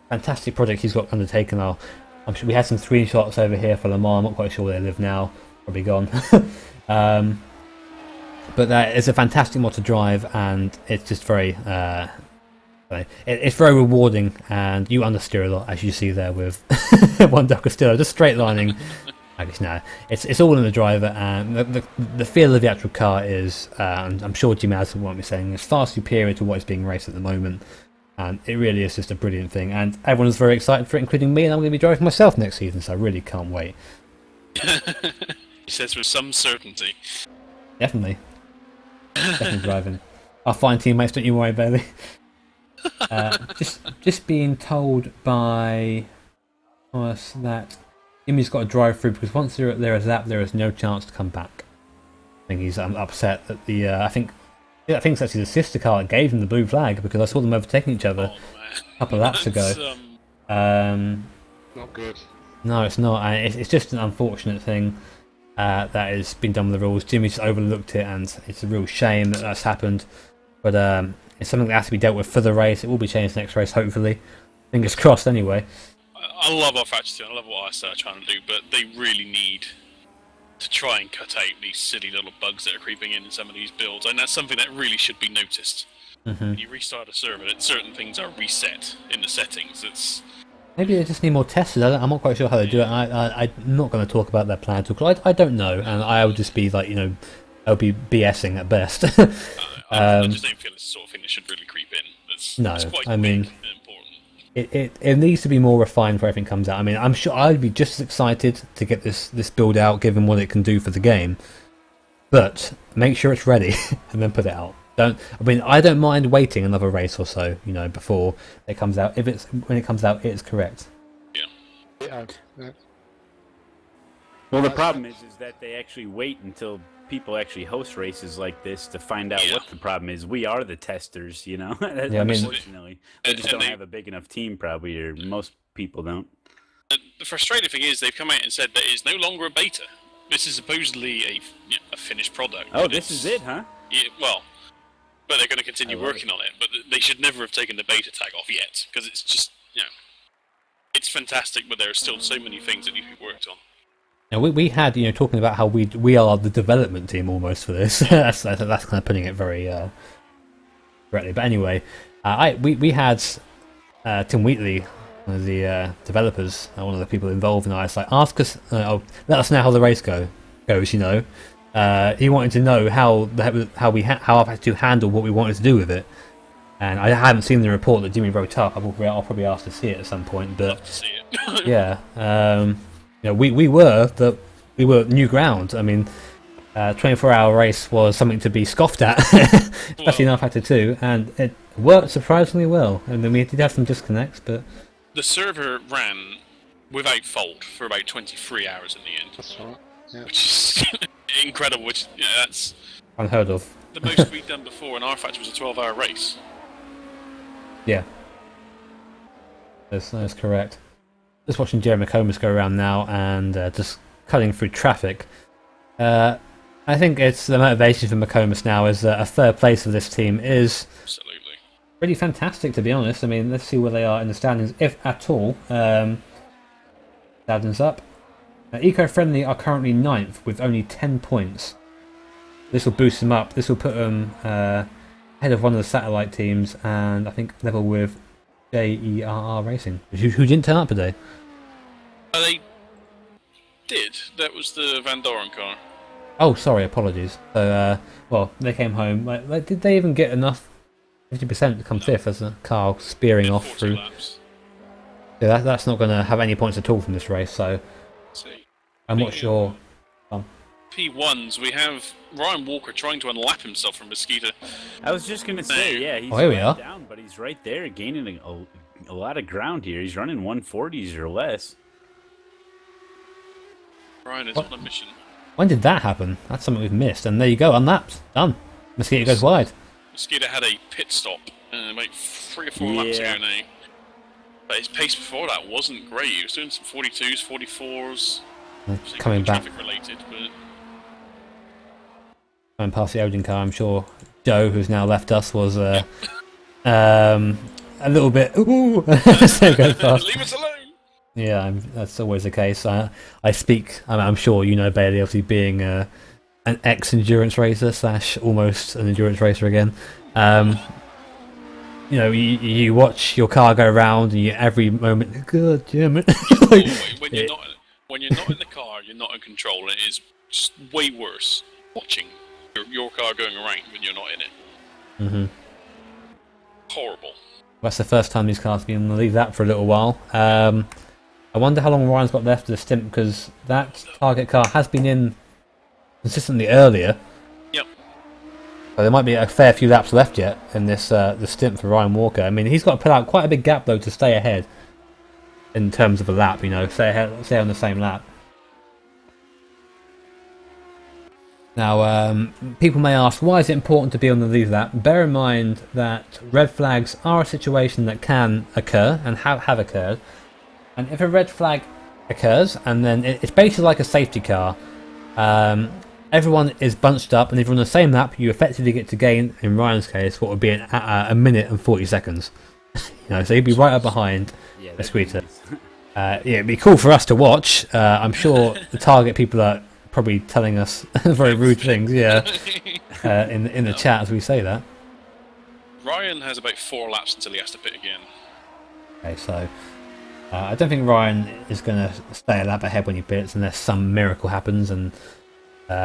fantastic project he's got undertaken. I'm sure we had some screenshots over here for Le Mans. I'm not quite sure where they live now. Probably gone. But that is a fantastic mod to drive, and it's just very it's very rewarding, and you understeer a lot, as you see there with one Del Castillo, just straight lining. I guess no, it's all in the driver, and the feel of the actual car is, and I'm sure Jim Addison won't be saying, is far superior to what is being raced at the moment. And it really is just a brilliant thing, and everyone's very excited for it, including me, and I'm going to be driving myself next season, so I really can't wait. He says with some certainty. Definitely driving. I'll find teammates, don't you worry, Bailey. Just being told by us that Jimmy's got to drive through, because once they're there as that, there is no chance to come back. I think he's upset that the I think it's actually the sister car that gave him the blue flag, because I saw them overtaking each other a couple of laps ago. Not good. No, it's not. It's just an unfortunate thing that has been done with the rules. Jimmy's overlooked it, and it's a real shame that that's happened. But it's something that has to be dealt with for the race. It will be changed next race, hopefully. Fingers crossed, anyway. I love rFactor 2, I love what ISA are trying to do, but they really need to try and cut out these silly little bugs that are creeping in some of these builds, and that's something that really should be noticed. When you restart a server, that certain things are reset in the settings. Maybe they just need more testers. I'm not quite sure how they do it. I'm not going to talk about their plan because I don't know, and I would just be like, I would be BSing at best. I just don't feel it's the sort of thing that should really creep in. It's quite big and important. It needs to be more refined before everything comes out. I mean, I'm sure I'd be just as excited to get this build out, given what it can do for the game. But make sure it's ready and then put it out. I don't mind waiting another race or so, before it comes out. When it comes out, it's correct. Yeah. Well, the problem is that they actually wait until people actually host races like this to find out what the problem is. We are the testers, Unfortunately, they just don't have a big enough team, probably, or most people don't. The frustrating thing is they've come out and said that it's no longer a beta. This is supposedly a finished product. Oh, this is it, huh? Yeah, well, but they're going to continue working on it. But they should never have taken the beta tag off yet, because it's just, it's fantastic, but there are still so many things that need to be worked on. Now we had, talking about how we are the development team almost for this. that's kind of putting it very correctly. But anyway, we had Tim Wheatley, one of the developers, one of the people involved, and I was like, ask us, let us know how the race goes. He wanted to know how I had to handle what we wanted to do with it. And I haven't seen the report that Jimmy wrote up. I'll probably ask to see it at some point. But love to see it. Yeah. We were new ground. I mean, 24-hour race was something to be scoffed at, especially in rFactor 2, and it worked surprisingly well. And then we did have some disconnects, but the server ran without fault for about 23 hours in the end. That's right. Yeah. Which is incredible. Which, you know, that's Unheard of. the most we've done before in rFactor was a 12-hour race. Yeah. That's correct. Just watching Jeremy Comas go around now and just cutting through traffic. I think it's the motivation for McComas now is a third place for this team is Absolutely. pretty fantastic, to be honest. I mean, let's see where they are in the standings, if at all. Standings up. Eco-Friendly are currently 9th with only 10 points. This will boost them up. This will put them ahead of one of the satellite teams, and I think level with JERR Racing, who didn't turn up today. They did. That was the Van Doren car. Oh, sorry, apologies. So, well, they came home. Like, did they even get enough 50% to come fifth as a car spearing off 40 through? laps. Yeah, that's not going to have any points at all from this race. So, See. I'm not sure. P1s, we have Ryan Walker trying to unlap himself from Mosquito. I was just gonna say, yeah, he's here we are. down, but he's right there, gaining a lot of ground here. He's running 140s or less. Ryan is on a mission. When did that happen? That's something we've missed. And there you go, unlapped. Done. Mosquito goes wide. Mosquito had a pit stop about 3 or 4 laps ago now. But his pace before that wasn't great. He was doing some 42s, 44s. Coming back. Traffic related, but Going past the Odin car, I'm sure Joe, who's now left us, was a little bit. Ooh, so go fast. leave us alone. Yeah, that's always the case. I speak. I'm sure you know Bailey, obviously being an ex-endurance racer / almost an endurance racer again. You know, you watch your car go around, and you every moment. God damn it! When you're not in the car, you're not in control, and it is just way worse watching your car going around when you're not in it. Mm-hmm. Horrible. That's the first time these cars have been able to leave that for a little while. I wonder how long Ryan's got left of the stint, because that target car has been in consistently earlier. Yep. So there might be a fair few laps left yet in this the stint for Ryan Walker. I mean, he's got to put out quite a big gap though to stay ahead in terms of a lap. You know, stay on the same lap. Now, people may ask, why is it important to be on the lead lap? Bear in mind that red flags are a situation that can occur and have occurred. And if a red flag occurs, and then it's basically like a safety car, everyone is bunched up, and if you're on the same lap, you effectively get to gain, in Ryan's case, what would be a minute and 40 seconds. You know, so he'd be right up behind the Squeeter. Yeah, it'd be cool for us to watch. I'm sure the target people are probably telling us very rude things, yeah, in the chat as we say that. Ryan has about 4 laps until he has to pit again. Okay, so I don't think Ryan is going to stay a lap ahead when he pits unless some miracle happens and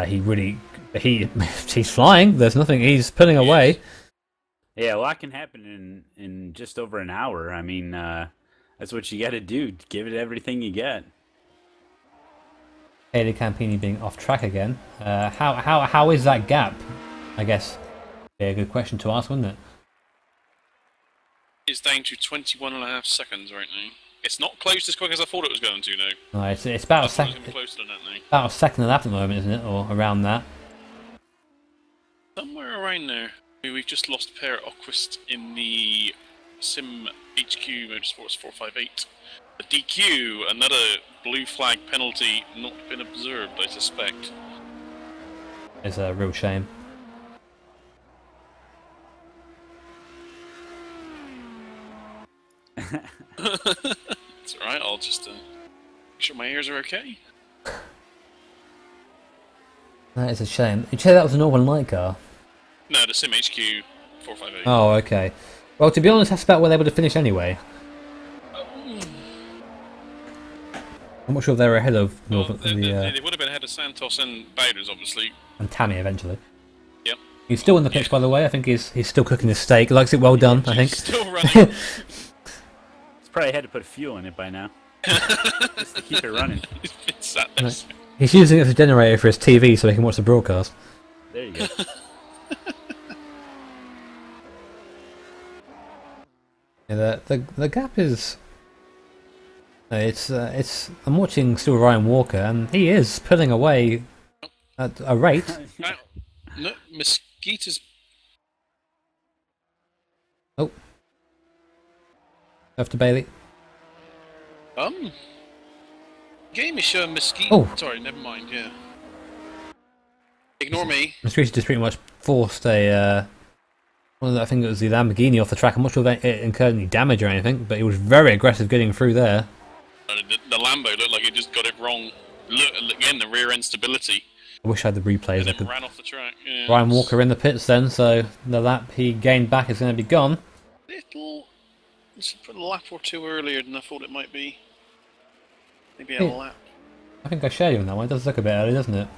he's flying. There's nothing. He's pulling away. Yeah, a lot can happen in just over an hour. I mean, that's what you got to do. Give it everything you got. Haley Campini being off track again. How is that gap? I guess be a good question to ask, wouldn't it? It's down to 21.5 seconds right now. It's not closed as quick as I thought it was going to now. No, it's about a second. Closer than that now. About a second and a half at the moment, isn't it, or around that? Somewhere around there. We've just lost a pair at Oquist in the Sim HQ Motorsports 458. A DQ, another blue flag penalty, not been observed, I suspect. It's a real shame. It's alright, I'll just make sure my ears are okay. That is a shame. You say that was a Northern Light car? No, the Sim HQ 458. Oh, okay. Well, to be honest, that's about where they would have finished anyway. I'm not sure if they were ahead of Northern. They would have been ahead of Santos and Bowders, obviously. And Tammy eventually. Yep. He's still in the pits, by the way. I think he's still cooking his steak. He likes it well done, I think. Still running. He's probably had to put fuel in it by now. Just to keep it running. It's sat there. Right. He's using it as a generator for his TV so he can watch the broadcast. There you go. Yeah, the gap is I'm watching still Ryan Walker, and he is pulling away at a rate. No, Mesquita's. Oh, after Bailey. Game is showing Mesquite. Oh. Sorry, never mind. Yeah. Ignore me. Mesquita just pretty much forced a. I think it was the Lamborghini off the track. I'm not sure if it incurred any damage or anything, but he was very aggressive getting through there. The Lambo looked like it just got it wrong. Look again, the rear end stability. I wish I had the replays. And then ran off the track. Yeah, Ryan Walker in the pits then, so the lap he gained back is going to be gone. It's a lap or two earlier than I thought it might be. Maybe a lap. I think I shared you on that one. It does look a bit early, doesn't it?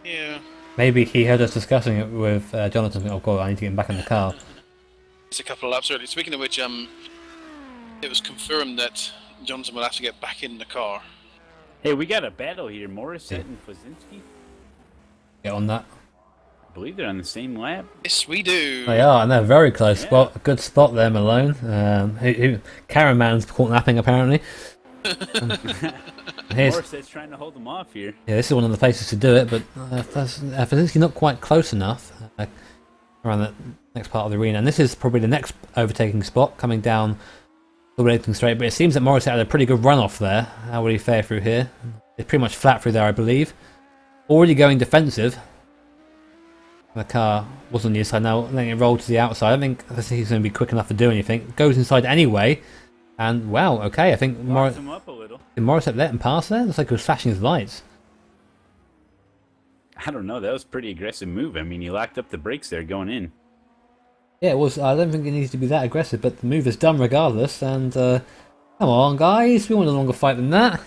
Yeah. Maybe he heard us discussing it with Jonathan. Oh god, I need to get him back in the car. It's a couple of laps early. Speaking of which, it was confirmed that Jonathan will have to get back in the car. Hey, we got a battle here. Morissette and Fazinski. Get on that. I believe they're on the same lap. Yes, we do. They are, and they're very close. Spot, a good spot there, Malone. Caraman's caught napping apparently. Morissette's trying to hold them off here. Yeah, this is one of the places to do it, but Fazinski not quite close enough around the next part of the arena. And this is probably the next overtaking spot coming down the Wellington Straight. But it seems that Morissette had a pretty good run off there. How will he fare through here? It's pretty much flat through there, I believe. Already going defensive. The car was on the inside now, letting it roll to the outside. I don't think he's going to be quick enough to do anything. Goes inside anyway. And wow, okay, I think him up a little. Did Morissette let him pass there? Looks like he was flashing his lights. I don't know, that was a pretty aggressive move. I mean, he locked up the brakes there going in. Yeah, it was. I don't think it needs to be that aggressive, but the move is done regardless. And come on, guys, we want a longer fight than that.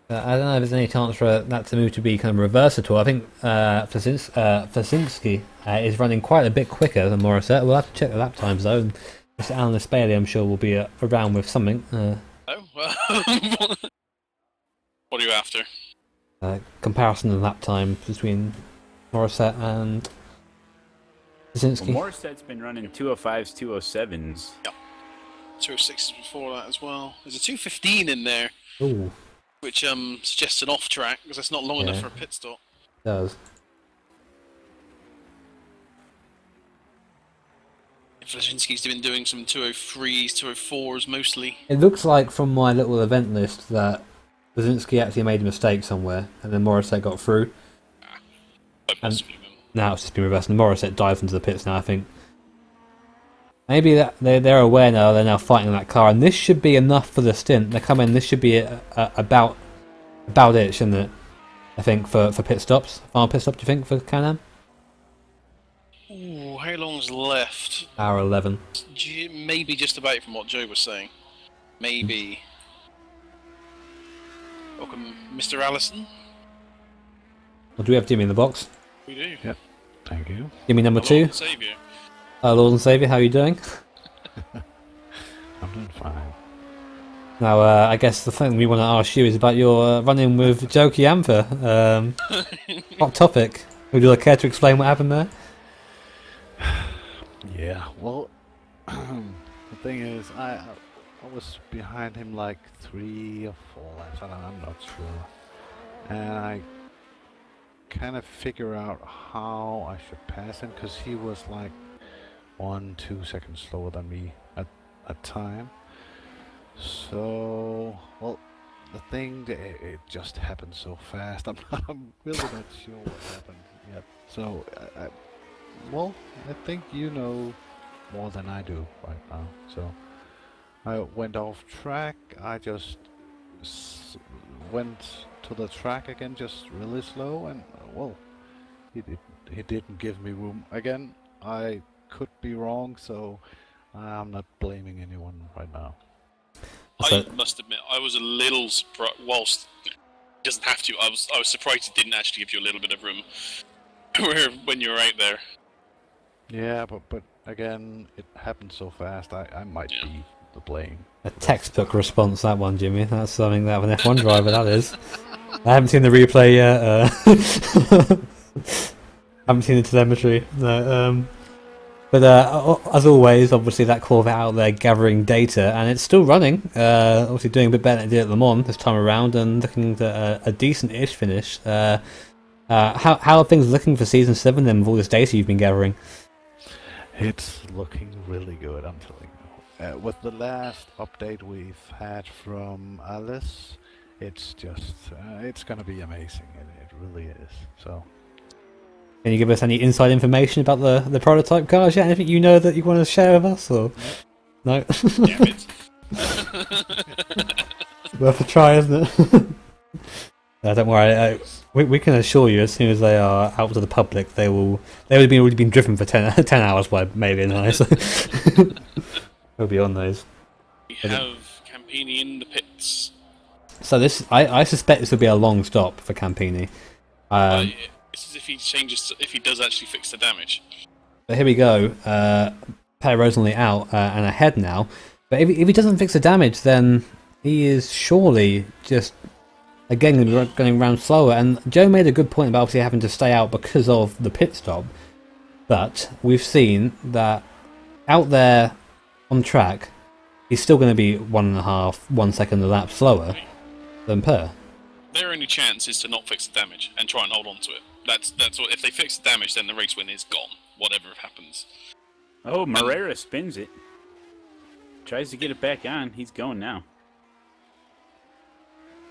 I don't know if there's any chance for that to move to be kind of reverse at all. I think Fazinski is running quite a bit quicker than Morissette. We'll have to check the lap times though. And Mr. Alan Bailey, I'm sure, will be around with something. Oh, well. What are you after? Comparison of lap time between Morissette and Fazinski. Well, Morissette's been running 205s, 207s. Yep. 206s before that as well. There's a 215 in there. Ooh. Which suggests an off track because that's not long enough for a pit stop. It does. Fazinski's been doing some 203s, 204s mostly. It looks like from my little event list that Fazinski actually made a mistake somewhere, and then Morissette got through. And now it's just been reversed, and Morissette dives into the pits now, I think. Maybe that they're aware now, they're now fighting that car, and this should be enough for the stint. They come in, this should be about it, shouldn't it? I think, for pit stops. Final pit stop, do you think, for Can-Am? Ooh, how long's left? Hour 11. Maybe just about from what Joe was saying. Maybe. Welcome, Mr. Allison. Well, do we have Jimmy in the box? We do. Yep, thank you. Jimmy number 2. Lord and Saviour. Lord and Saviour, how are you doing? I'm doing fine. Now, I guess the thing we want to ask you is about your run-in with Joe Chiampa. Hot topic. Would you care to explain what happened there? Yeah, well, the thing is, I was behind him like 3 or 4 laps, I'm not sure. And I kind of figure out how I should pass him, because he was like 1-2 seconds slower than me at time. So, well, the thing, it just happened so fast. I'm really not sure what happened yet. So, well, I think you know more than I do right now. So, I went off track. I just went to the track again, just really slow, and well, he didn't give me room again. I could be wrong, so I'm not blaming anyone right now. I must admit, I was a little surprised. Whilst it doesn't have to, I was surprised it didn't actually give you a little bit of room when you were out there. Yeah, but again, it happened so fast. I might be the blame. A textbook response, that one, Jimmy. That's something that of an F1 driver, that is. I haven't seen the replay yet. Haven't seen the telemetry. No, But as always, obviously that Corvette out there gathering data, and it's still running. Obviously doing a bit better than it did at Le Mans this time around, and looking at a decent-ish finish. How are things looking for Season 7 then, with all this data you've been gathering? It's looking really good, I'm telling you. With the last update we've had from Alice, it's just, it's going to be amazing. It really is. So, can you give us any inside information about the prototype cars yet? Anything you know that you want to share with us? Or no? Damn it. Worth a try, isn't it? Don't worry. We can assure you, as soon as they are out to the public, they will have already been driven for 10 hours by maybe an eye. So we'll be on those. We have Campini in the pits. So this, I suspect this will be a long stop for Campini. This is if he changes, if he does actually fix the damage. But here we go. Per Rosenly out and ahead now. But if he doesn't fix the damage, then he is surely just again going around slower. And Joe made a good point about obviously having to stay out because of the pit stop. But we've seen that out there on track, he's still going to be 1 second a lap slower than Per. Their only chance is to not fix the damage and try and hold on to it. That's what. If they fix the damage, then the race win is gone. Whatever happens. Oh, Moreira spins it. Tries to get it back on. He's going now.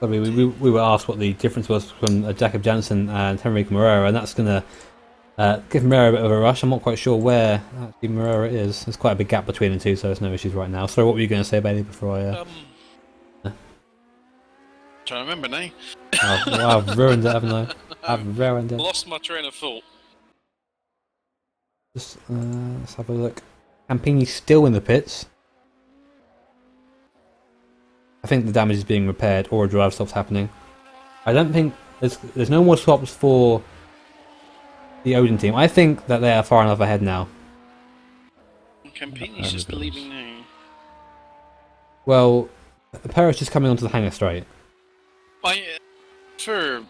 I mean, we were asked what the difference was from Jacob Janssen and Henrique Moreira, and that's going to give Moreira a bit of a rush. I'm not quite sure where actually Moreira is. There's quite a big gap between the two, so there's no issues right now. So what were you going to say, Bailey, before I... Trying to remember now. Oh, well, I've ruined it, haven't I? I've ruined it. Lost my train of thought. Just, let's have a look. Campini's still in the pits. I think the damage is being repaired or a drive stop's happening. I don't think there's no more swaps for the Odin team. I think that they are far enough ahead now. Campini's just leaving now. Well, Perez just coming onto the hangar straight. For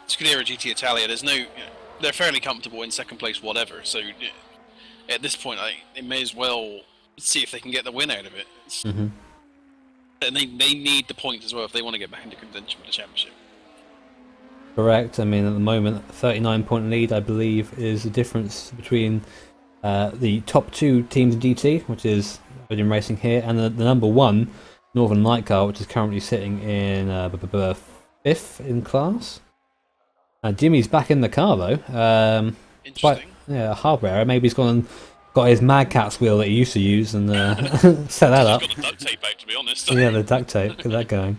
Scuderia GT Italia, there's no... they're fairly comfortable in second place, whatever, so at this point, they may as well see if they can get the win out of it. And they need the points as well if they want to get back into contention for the championship. Correct. I mean, at the moment, 39-point lead, I believe, is the difference between the top two teams in GT, which is Odin Racing here, and the number one, Northern Light Car, which is currently sitting in 5th in class. Jimmy's back in the car, though. Interesting. Yeah, hardware. Maybe he's got his Mad Catz wheel that he used to use and set that up. Got the duct tape out, to be honest. Yeah, the duct tape. Get that going.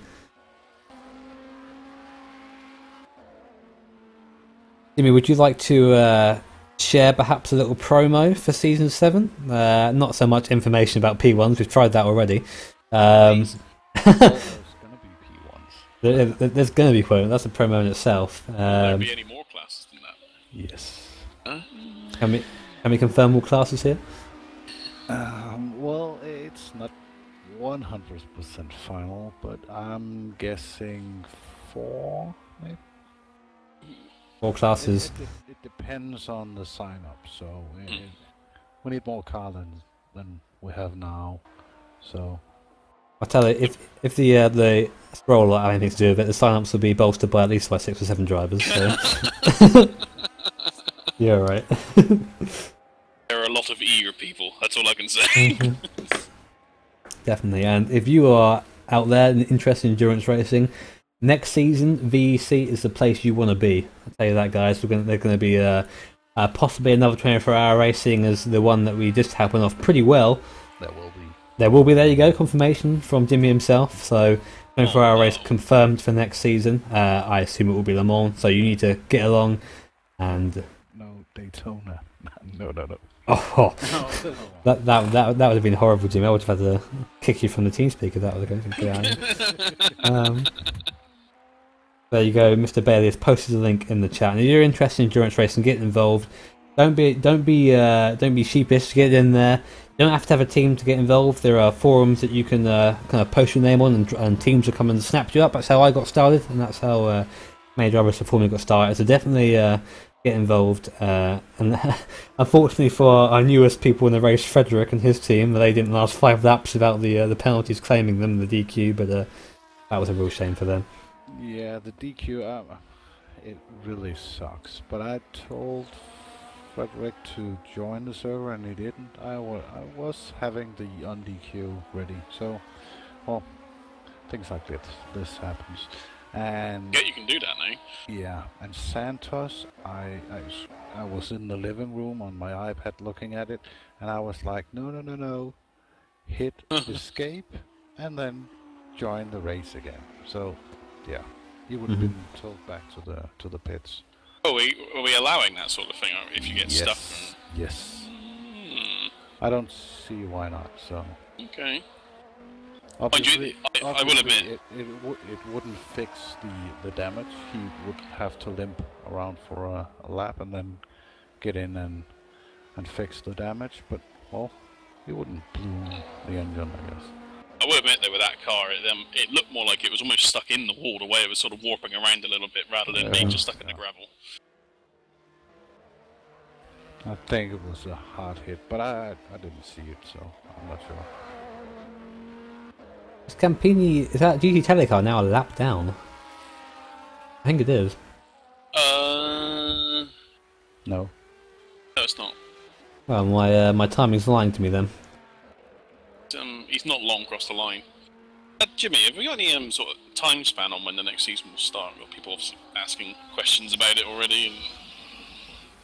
Jimmy, would you like to share perhaps a little promo for Season 7? Not so much information about P1s. We've tried that already. There's going to be P1s. There's going to be promo. That's a promo in itself. Will there be any more classes than that? Yes. Huh? Can we confirm all classes here? Well, it's not 100% final, but I'm guessing 4, maybe? 4 classes. It depends on the sign-up, so we need more car than we have now. So I'll tell you, if the Stroll will have anything to do with it, the sign-ups will be bolstered by at least 6 or 7 drivers. So. Yeah, right. There are a lot of eager people, that's all I can say. Definitely, and if you are out there and interested in endurance racing, next season VEC is the place you want to be. I'll tell you that, guys. There's going to be possibly another 24-hour racing as the one that we just had went off pretty well. There will be, there you go, confirmation from Jimmy himself. So 24-hour race confirmed for next season. I assume it will be Le Mans, so you need to get along and... No, Daytona. No. Oh, that would have been horrible, Jimmy. I would have had to kick you from the team speaker. That was going to there you go. Mr. Bailey has posted a link in the chat. And if you're interested in endurance racing, get involved. Don't be sheepish. Get in there. You don't have to have a team to get involved. There are forums that you can kind of post your name on, and teams will come and snap you up. That's how I got started, and that's how many drivers before me got started. So definitely get involved. And unfortunately for our newest people in the race, Frederick and his team, they didn't last 5 laps without the penalties claiming them, the DQ. But that was a real shame for them. Yeah, the DQ, it really sucks. But I told Frederick to join the server and he didn't. I was having the un-DQ ready, so, well, things like this happens. And yeah, you can do that now. yeah, and Santos, I was in the living room on my iPad looking at it, and I was like, no, hit escape, and then join the race again. So, yeah, he would have been told back to the pits. Oh, are we allowing that sort of thing if you get stuck? Yes. I don't see why not. So. Okay. Obviously, I will admit it wouldn't fix the damage. He would have to limp around for a lap and then get in and fix the damage. But well, he wouldn't blow the engine, I guess. I will admit though, with that car, it looked more like it was almost stuck in the wall, the way it was sort of warping around a little bit, rather than being just stuck in the gravel. I think it was a hard hit, but I didn't see it, so I'm not sure. Is Campini, is that GT Telecar now a lap down? I think it is. No. No, it's not. Well, my timing's lying to me then. He's not long across the line. Jimmy, have we got any sort of time span on when the next season will start? We've got people obviously asking questions about it already.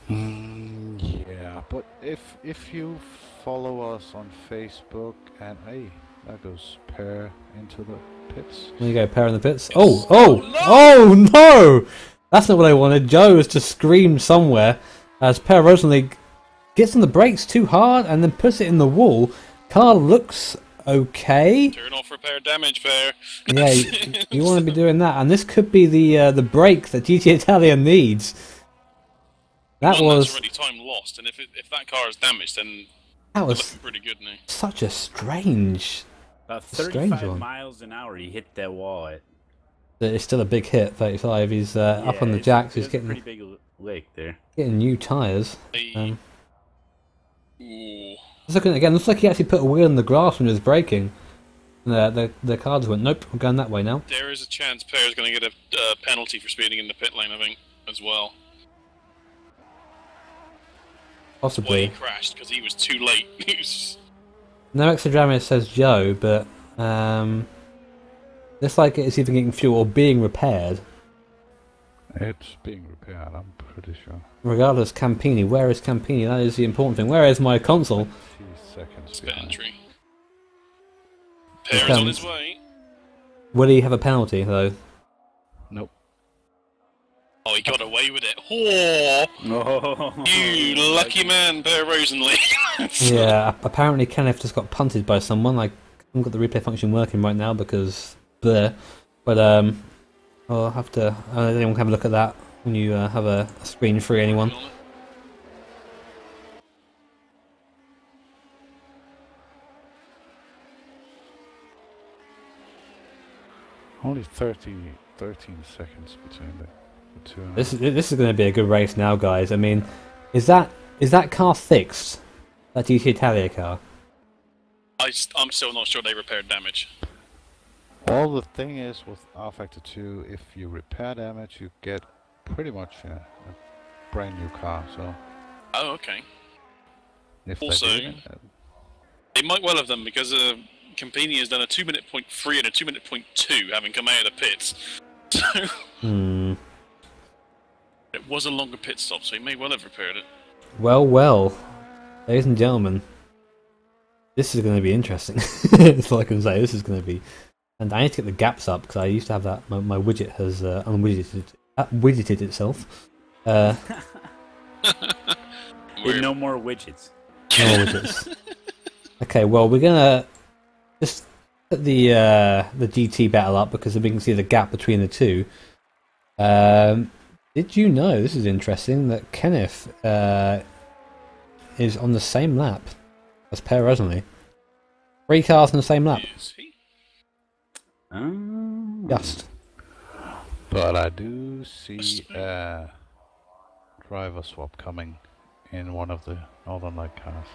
Yeah, but if you follow us on Facebook and hey, that goes Per into the pits. There you go, Per in the pits. Oh no! That's not what I wanted. Joe has just screamed somewhere as Per Rosenly gets on the brakes too hard and then puts it in the wall. Car looks okay. Turn off repair damage, Per. Yeah, you want to be doing that, and this could be the break that GT Italia needs. That was already time lost, and if that car is damaged, then that was looking pretty good now. Such a strange. About 35 miles an hour, he hit that wall at. It's still a big hit. 35. He's up on the jacks. He's getting a pretty big lick there. Getting new tyres. Ooh. Looking again, looks like he actually put a wheel in the grass when he was braking. And the cars went, nope, we're going that way now. There is a chance Per is going to get a penalty for speeding in the pit lane, I think, as well. Possibly. Well, he crashed because he was too late. No extra drama, says Joe, but looks like it's either getting fuel or being repaired. It's being repaired, I'm pretty sure. Regardless, Campini, where is Campini? That is the important thing. Where is my console? 2 seconds Spit behind. entry. Per is on his way. Will he have a penalty, though? Nope. Oh, he got away with it. Oh, you lucky man, Per Rosenly. Yeah, apparently Kenneth just got punted by someone. I haven't got the replay function working right now because bleh. But I'll have to. Anyone can have a look at that when you have a screen free. Anyone? Only 13 seconds between the two. This is going to be a good race now, guys. I mean, is that car fixed? That GT Italia car? I'm still not sure they repaired damage. Well, the thing is with rFactor 2, if you repair damage, you get pretty much a brand new car. So. Oh, okay. If also, they might well have done because Campini has done a 2-minute point 3 and a 2-minute point 2, having come out of the pits. So it was a longer pit stop, so he may well have repaired it. Well, ladies and gentlemen, this is going to be interesting. That's all I can say. This is going to be, and I need to get the gaps up because I used to have that. My widget has unwidgeted itself. With no more widgets. No widgets. Okay, well we're gonna just put the GT battle up because we can see the gap between the two. Did you know, this is interesting, that Kenneth is on the same lap as Per Rosenly? 3 cars on the same lap. Is he? Just. But I do see driver swap coming in one of the Northern Light cars.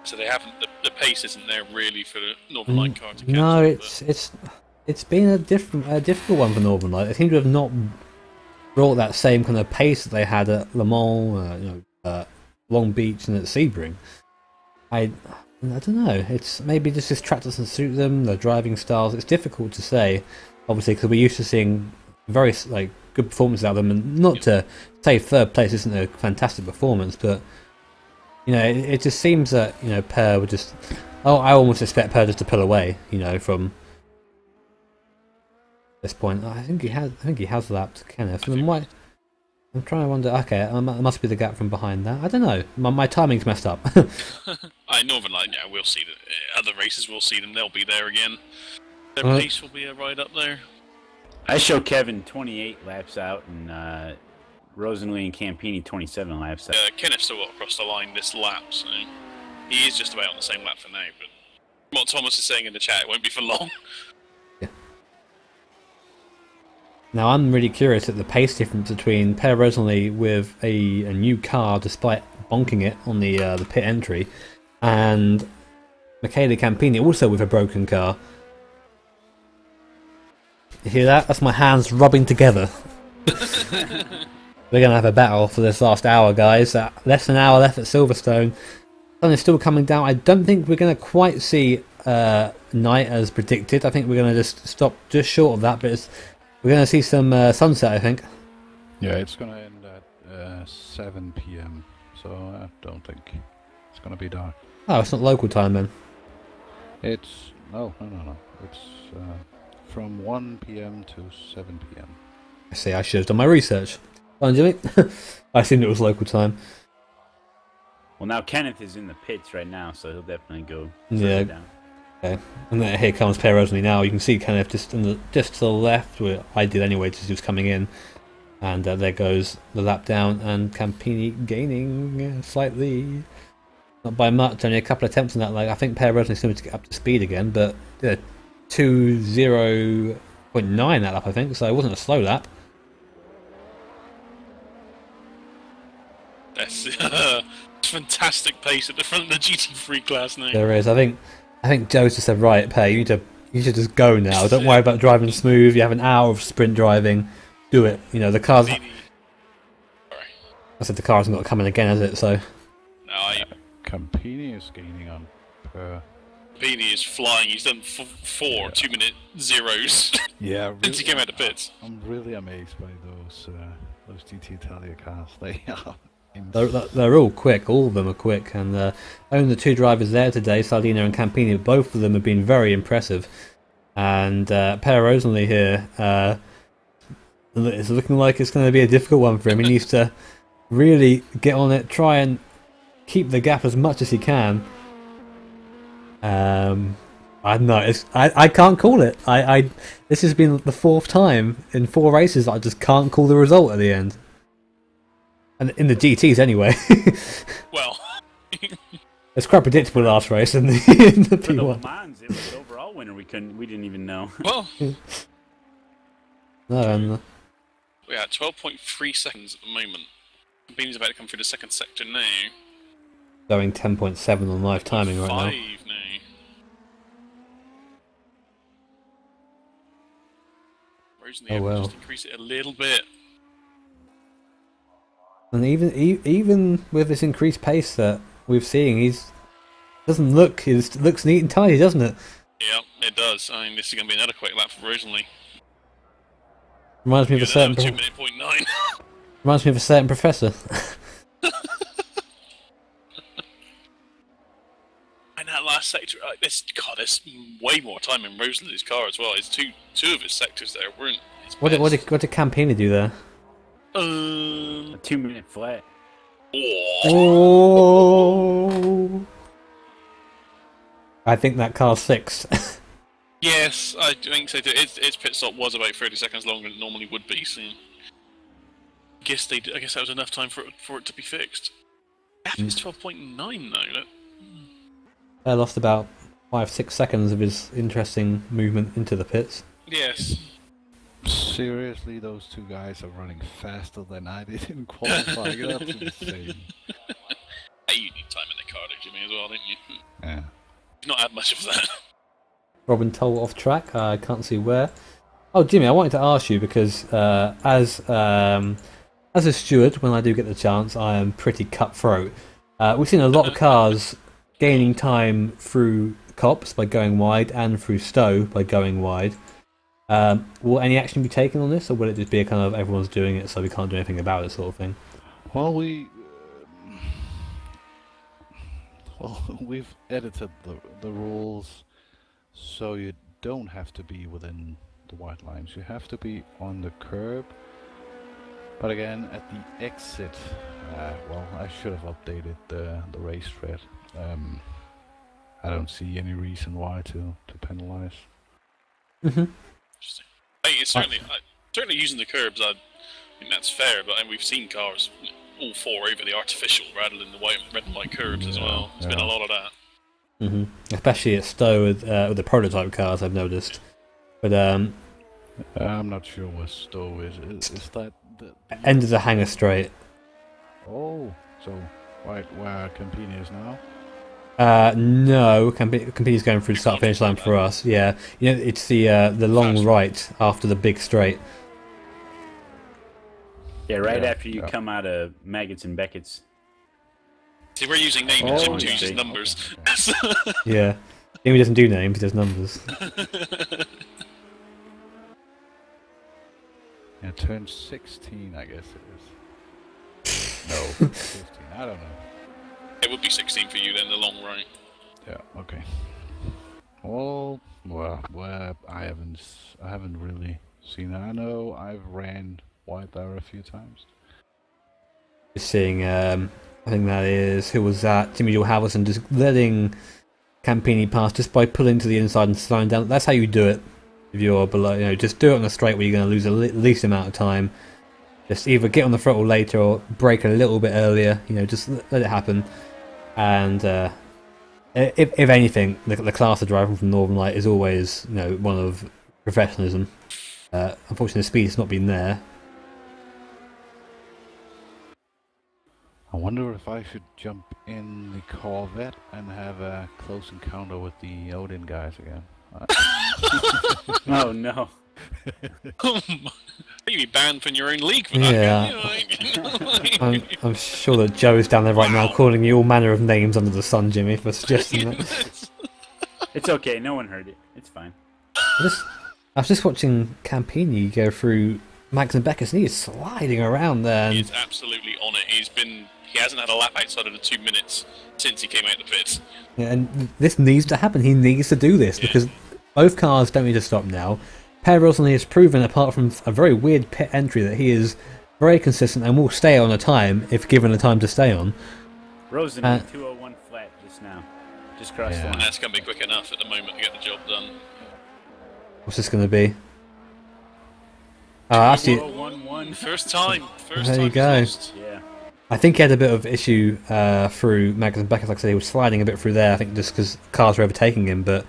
So they haven't. The pace isn't there really for the Northern Light car to catch No, up, it's been a difficult one for Northern Light. They seem to have not brought that same kind of pace that they had at Le Mans, Long Beach, and at Sebring. I don't know. It's maybe just this track doesn't suit them. Their driving styles. It's difficult to say, obviously, because we're used to seeing very good performances out of them, and not to say third place isn't a fantastic performance, but it just seems that Per would just. Oh, I almost expect Per just to pull away, from this point. I think he has lapped Kenneth. I'm trying to wonder. Okay, it must be the gap from behind that. I don't know. My timing's messed up. Northern Light, yeah, we'll see the other races. We'll see them. They'll be there again. Their pace will be right up there. I show Kevin 28 laps out, and Rosenly and Campini 27 laps out. Kenneth still got across the line this lap, so he is just about on the same lap for now. But what Thomas is saying in the chat, it won't be for long. Yeah. Now I'm really curious at the pace difference between Per Rosenly with a new car, despite bonking it on the pit entry, and Michele Campini also with a broken car. You hear that? That's my hands rubbing together. We're going to have a battle for this last hour, guys. Less than an hour left at Silverstone. Sun is still coming down. I don't think we're going to quite see night as predicted. I think we're going to just stop just short of that, but we're going to see some sunset, I think. Yeah, it's going to end at 7 PM, so I don't think it's going to be dark. Oh, it's not local time then? It's... No. It's from 1 PM to 7 PM. I see, I should have done my research. Fine, Jimmy. I assumed it was local time. Well, now Kenneth is in the pits right now, so he'll definitely go down. Okay. And then here comes Per Rosenly now. You can see Kenneth just to the left, where I did anyway, just he was coming in. And there goes the lap down, and Campini gaining slightly. Not by much, only a couple of attempts on that leg. I think Per Rosenly's going to get up to speed again, but 2:0.9 that lap, I think, so it wasn't a slow lap. That's fantastic pace at the front of the GT3 class now. There is. I think Joe just said, right, Per, you should just go now. Don't worry about driving smooth. You have an hour of sprint driving. Do it. The car's. I said the car hasn't got to come in again, has it? So. No, Campini is gaining on Per. Campini is flying. He's done 4 2-minute zeros. Yeah, really, since he came out of pits. I'm really amazed by those GT Italia cars. They are. They're all quick. All of them are quick, and only the two drivers there today, Sardina and Campini, both of them have been very impressive. And Per Rosenly here, it's looking like it's going to be a difficult one for him. He needs to really get on it, try and keep the gap as much as he can. I don't know. I can't call it. This has been the 4th time in 4 races that I just can't call the result at the end. And in the GTs anyway. Well, it's quite predictable last race in the For the Le P1. Mans, it was overall winner. We didn't even know. well, No, we're at 12.3 seconds at the moment. Campini's about to come through the second sector now. going 10.7 on live timing right 5 now. now. Rosenly well. just increase it a little bit. And even with this increased pace that we're seeing, he looks neat and tidy, doesn't it? Yeah, it does. I mean, this is going to be another quick lap for Rosenly. Reminds me of a certain 2-minute 0.9. reminds me of a certain professor. And that last sector, there's way more time in Rosenly's car as well. It's two of his sectors there weren't. What did Campini do there? A 2-minute flat. Oh! I think that car's fixed. Yes, I think so too. Its pit stop was about 30 seconds longer than it normally would be, so I guess that was enough time for it to be fixed. Gap is 12.9 though. I lost about 5-6 seconds of his interesting movement into the pits. Yes. Seriously, those two guys are running faster than I did in qualifying. That's insane. Hey, you need time in the car, Jimmy, as well, don't you? Yeah. You've not had much of that. Robin told off track. I can't see where. Oh, Jimmy, I wanted to ask you because as a steward, when I do get the chance, I am pretty cutthroat. We've seen a lot of cars gaining time through cops by going wide and through Stowe by going wide. Will any action be taken on this, or will it just be a kind of everyone's doing it so we can't do anything about it sort of thing? Well, we've edited the rules so you don't have to be within the white lines. You have to be on the curb. But again, at the exit, well, I should have updated the race thread. I don't see any reason why to penalize. Mm-hmm. Interesting. Hey, it's certainly using the curbs. I think that's fair, but we've seen cars all four over the artificial rather than the red and white curbs as well. There's been a lot of that. Mm-hmm. Especially at Stowe with the prototype cars, I've noticed. But I'm not sure where Stowe is. Is that the end of the hangar straight? Oh, so right where Campini is now? No, Campini's going through the start finish line for us. Yeah, you know, it's the long right after the big straight. Yeah, right after you come out of Maggots and Beckett's. See, we're using names, and Jim uses numbers. Yeah, Jimmy doesn't do names; he does numbers. Yeah, turn 16, I guess it is. No, 15. I don't know. It would be 16 for you then, the long right. Yeah. Okay. Well, I haven't really seen that. I know I've ran wide there a few times. Just seeing, I think that is, who was that? Jimmy Joe Havison just letting Campini pass just by pulling to the inside and slowing down. That's how you do it. If you're below, you know, just do it on a straight where you're going to lose the least amount of time. Just either get on the throttle later or brake a little bit earlier. You know, just let it happen. And if anything, the class of driving from Northern Light is always, you know, one of professionalism. Unfortunately, the speed has not been there. I wonder if I should jump in the Corvette and have a close encounter with the Odin guys again. Oh no. You'd be banned from your own league for that. Yeah. I'm sure that Joe is down there right now calling you all manner of names under the sun, Jimmy, for suggesting that. It's okay, no one heard it. It's fine. I was just watching Campini go through Max and Beckus, and he is sliding around there. He's absolutely on it. He hasn't had a lap outside of the 2 minutes since he came out of the pits. Yeah, and this needs to happen. He needs to do this because both cars don't need to stop now. Per Rosley has proven, apart from a very weird pit entry, that he is very consistent and will stay on a time if given a time to stay on. Rosen 201 flat just now. Just crossed the line. That's going to be quick enough at the moment to get the job done. What's this going to be? Actually, 201. First time. There you go. Yeah. I think he had a bit of issue through Max and Beckett. Like I said, he was sliding a bit through there. I think just because cars were overtaking him. But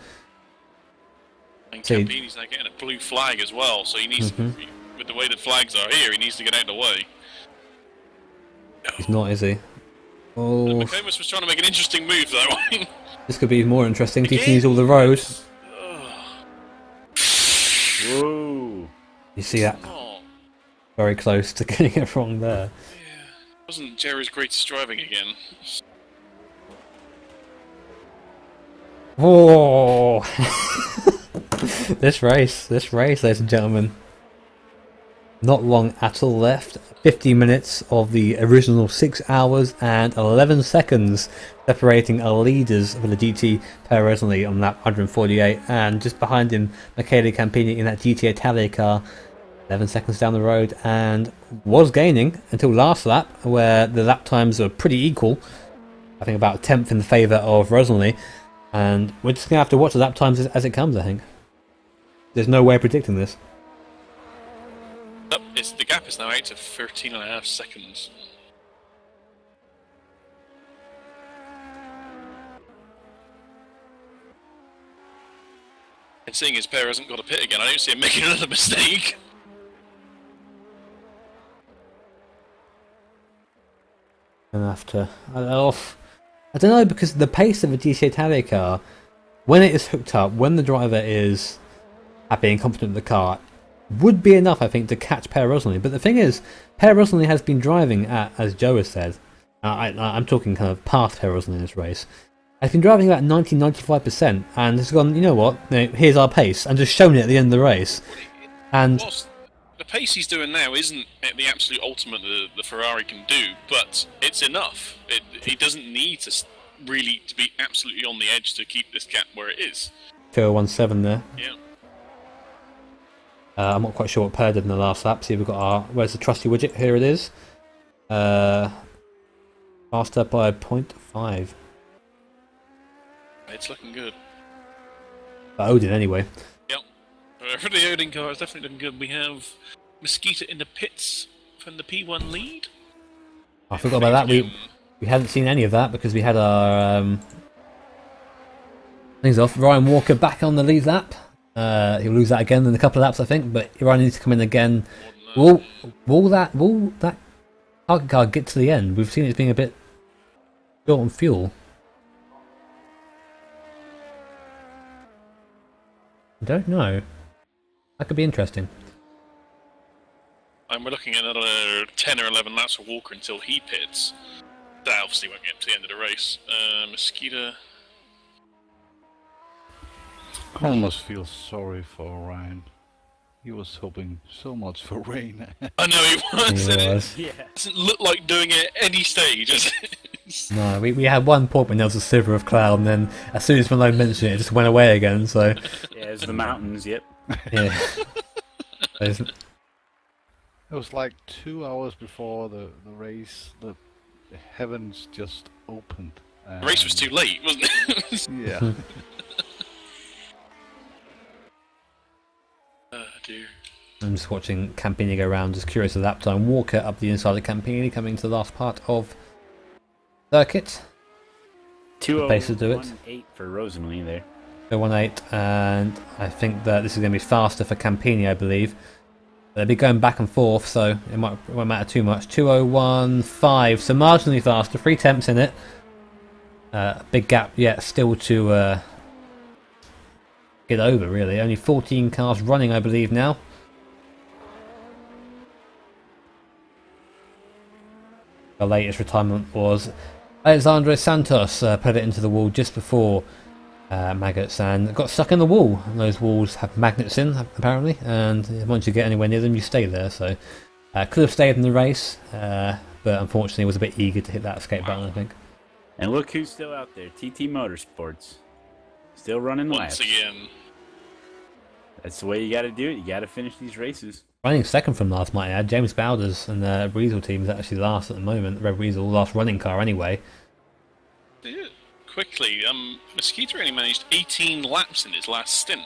and Campini's now getting a blue flag as well, so he needs to, with the way the flags are here, he needs to get out of the way. He's not, is he? Oh. McComas was trying to make an interesting move though. This could be more interesting if he can use all the road. Whoa. You see that? Very close to getting it wrong there. Yeah. Wasn't Jerry's greatest driving again. Whoa! This race, ladies and gentlemen. Not long at all left. 50 minutes of the original 6 hours and 11 seconds separating our leaders for the GT Perez on lap 148, and just behind him Michele Campini in that GT Italia car 11 seconds down the road, and was gaining until last lap where the lap times were pretty equal. I think about a tenth in the favour of Rosenly, and we're just going to have to watch the lap times as it comes, I think. There's no way of predicting this. The gap is now out to 13.5 seconds. And seeing as Perez hasn't got a pit again, I don't see him making another mistake. have to. I don't know, because the pace of a GT Italia car, when it is hooked up, when the driver is happy and confident with the car, would be enough, I think, to catch Per Rosenly. But the thing is, Per Rosenly has been driving at, as Joe has said, I'm talking kind of past Per Rosenly in this race, has been driving about 90-95% and has gone, you know what, here's our pace, and just shown it at the end of the race. And the pace he's doing now isn't the absolute ultimate that the Ferrari can do, but it's enough. He doesn't need to really to be absolutely on the edge to keep this gap where it is. 2017 there. Yeah. I'm not quite sure what Per did in the last lap. See, we've got our, where's the trusty widget? Here it is. Faster by 0.5. It's looking good. Odin anyway. Yep. For the Odin car, it's definitely looking good. We have Mosquito in the pits from the P1 lead. I forgot about that. We hadn't seen any of that because we had our things off. Ryan Walker back on the lead lap. He'll lose that again in a couple of laps, I think. But Ryan needs to come in again. Will that target car get to the end? We've seen it being a bit short on fuel. I don't know. That could be interesting. And we're looking at another 10 or 11 laps for Walker until he pits. That obviously won't get to the end of the race. Mosquito. I almost feel sorry for Ryan. He was hoping so much for rain. I know he was. He was. It doesn't look like doing it at any stage, does it? No, we had one point when there was a sliver of cloud, and then as soon as Malone mentioned it, it just went away again. So Yeah, it's the mountains. Yep. yeah, It was like 2 hours before the race, the heavens just opened. The race was too late, wasn't it? Yeah. Oh dear. I'm just watching Campini go around, just curious of lap time. Walker up the inside of Campini, coming to the last part of circuit. 2:01.8 for Rosenly there. 018, and I think that this is going to be faster for Campini, I believe. They'll be going back and forth, so it won't matter too much. 2:01.5, so marginally faster, 3 temps in it. Big gap yet still to get over, really. Only 14 cars running, I believe, now. The latest retirement was Alexandre Santos, put it into the wall just before maggots and got stuck in the wall. And those walls have magnets in, apparently, and once you get anywhere near them, you stay there. So could have stayed in the race, but unfortunately was a bit eager to hit that escape button, I think. And look who's still out there, TT Motorsports. Still running laps. Once again. That's the way you got to do it. You got to finish these races. Running second from last, might I add. James Bowders and the Weasel team is actually last at the moment. The Red Weasel, last running car anyway. Yeah, quickly, Mosquito only managed 18 laps in his last stint.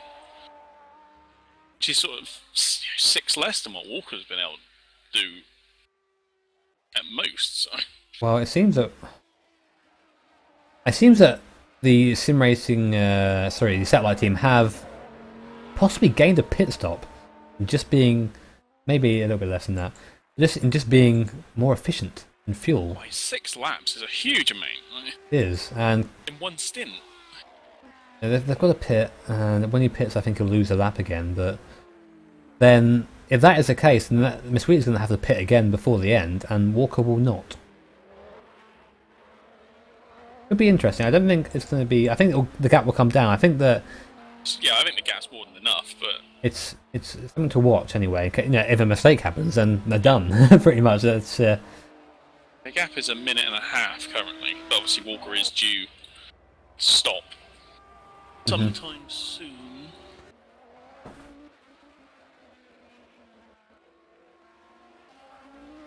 Which is sort of 6 less than what Walker's been able to do at most. So. Well, it seems that the sim racing, the satellite team have possibly gained a pit stop, just being maybe a little bit less than that, just being more efficient in fuel. Boy, 6 laps is a huge amount. It is, and in one stint. They've got a pit, and when he pits, I think he'll lose a lap again. But then, if that is the case, then Miss Wheatley's going to have to pit again before the end, and Walker will not. It'll be interesting. I don't think it's going to be. I think the gap will come down. I think that. Yeah, I think the gap's more than enough, but it's something to watch anyway. You know, if a mistake happens, then they're done. Pretty much. That's. The gap is 1.5 minutes currently, but obviously Walker is due to stop sometime soon. I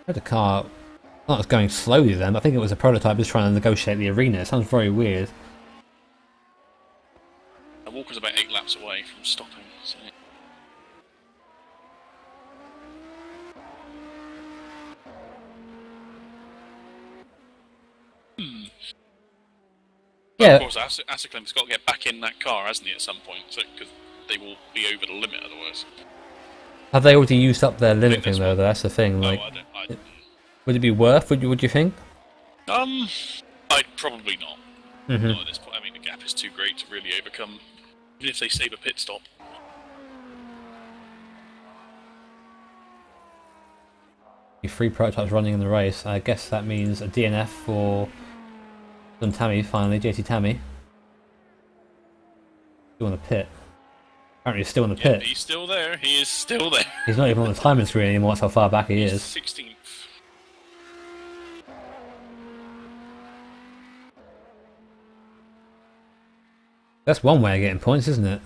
had a car. Not was going slowly then. I think it was a prototype just trying to negotiate the arena. It sounds very weird. Walker's about 8 laps away from stopping. So. Yeah. Of course, Asiclim's got to get back in that car, hasn't he, at some point? So, because they will be over the limit otherwise. Have they already used up their limit thing though? That's the thing. Like, I don't would it be worth? Would you think? I'd probably not. Mm-hmm. Not at this point. I mean, the gap is too great to really overcome, even if they save a pit stop. Three prototypes running in the race. I guess that means a DNF for Tammy finally, JT Tammy. Still in the pit. Apparently he's still in the pit. He's still there. He is still there. He's not even on the timing screen anymore, that's how far back he is. 16th. That's one way of getting points, isn't it?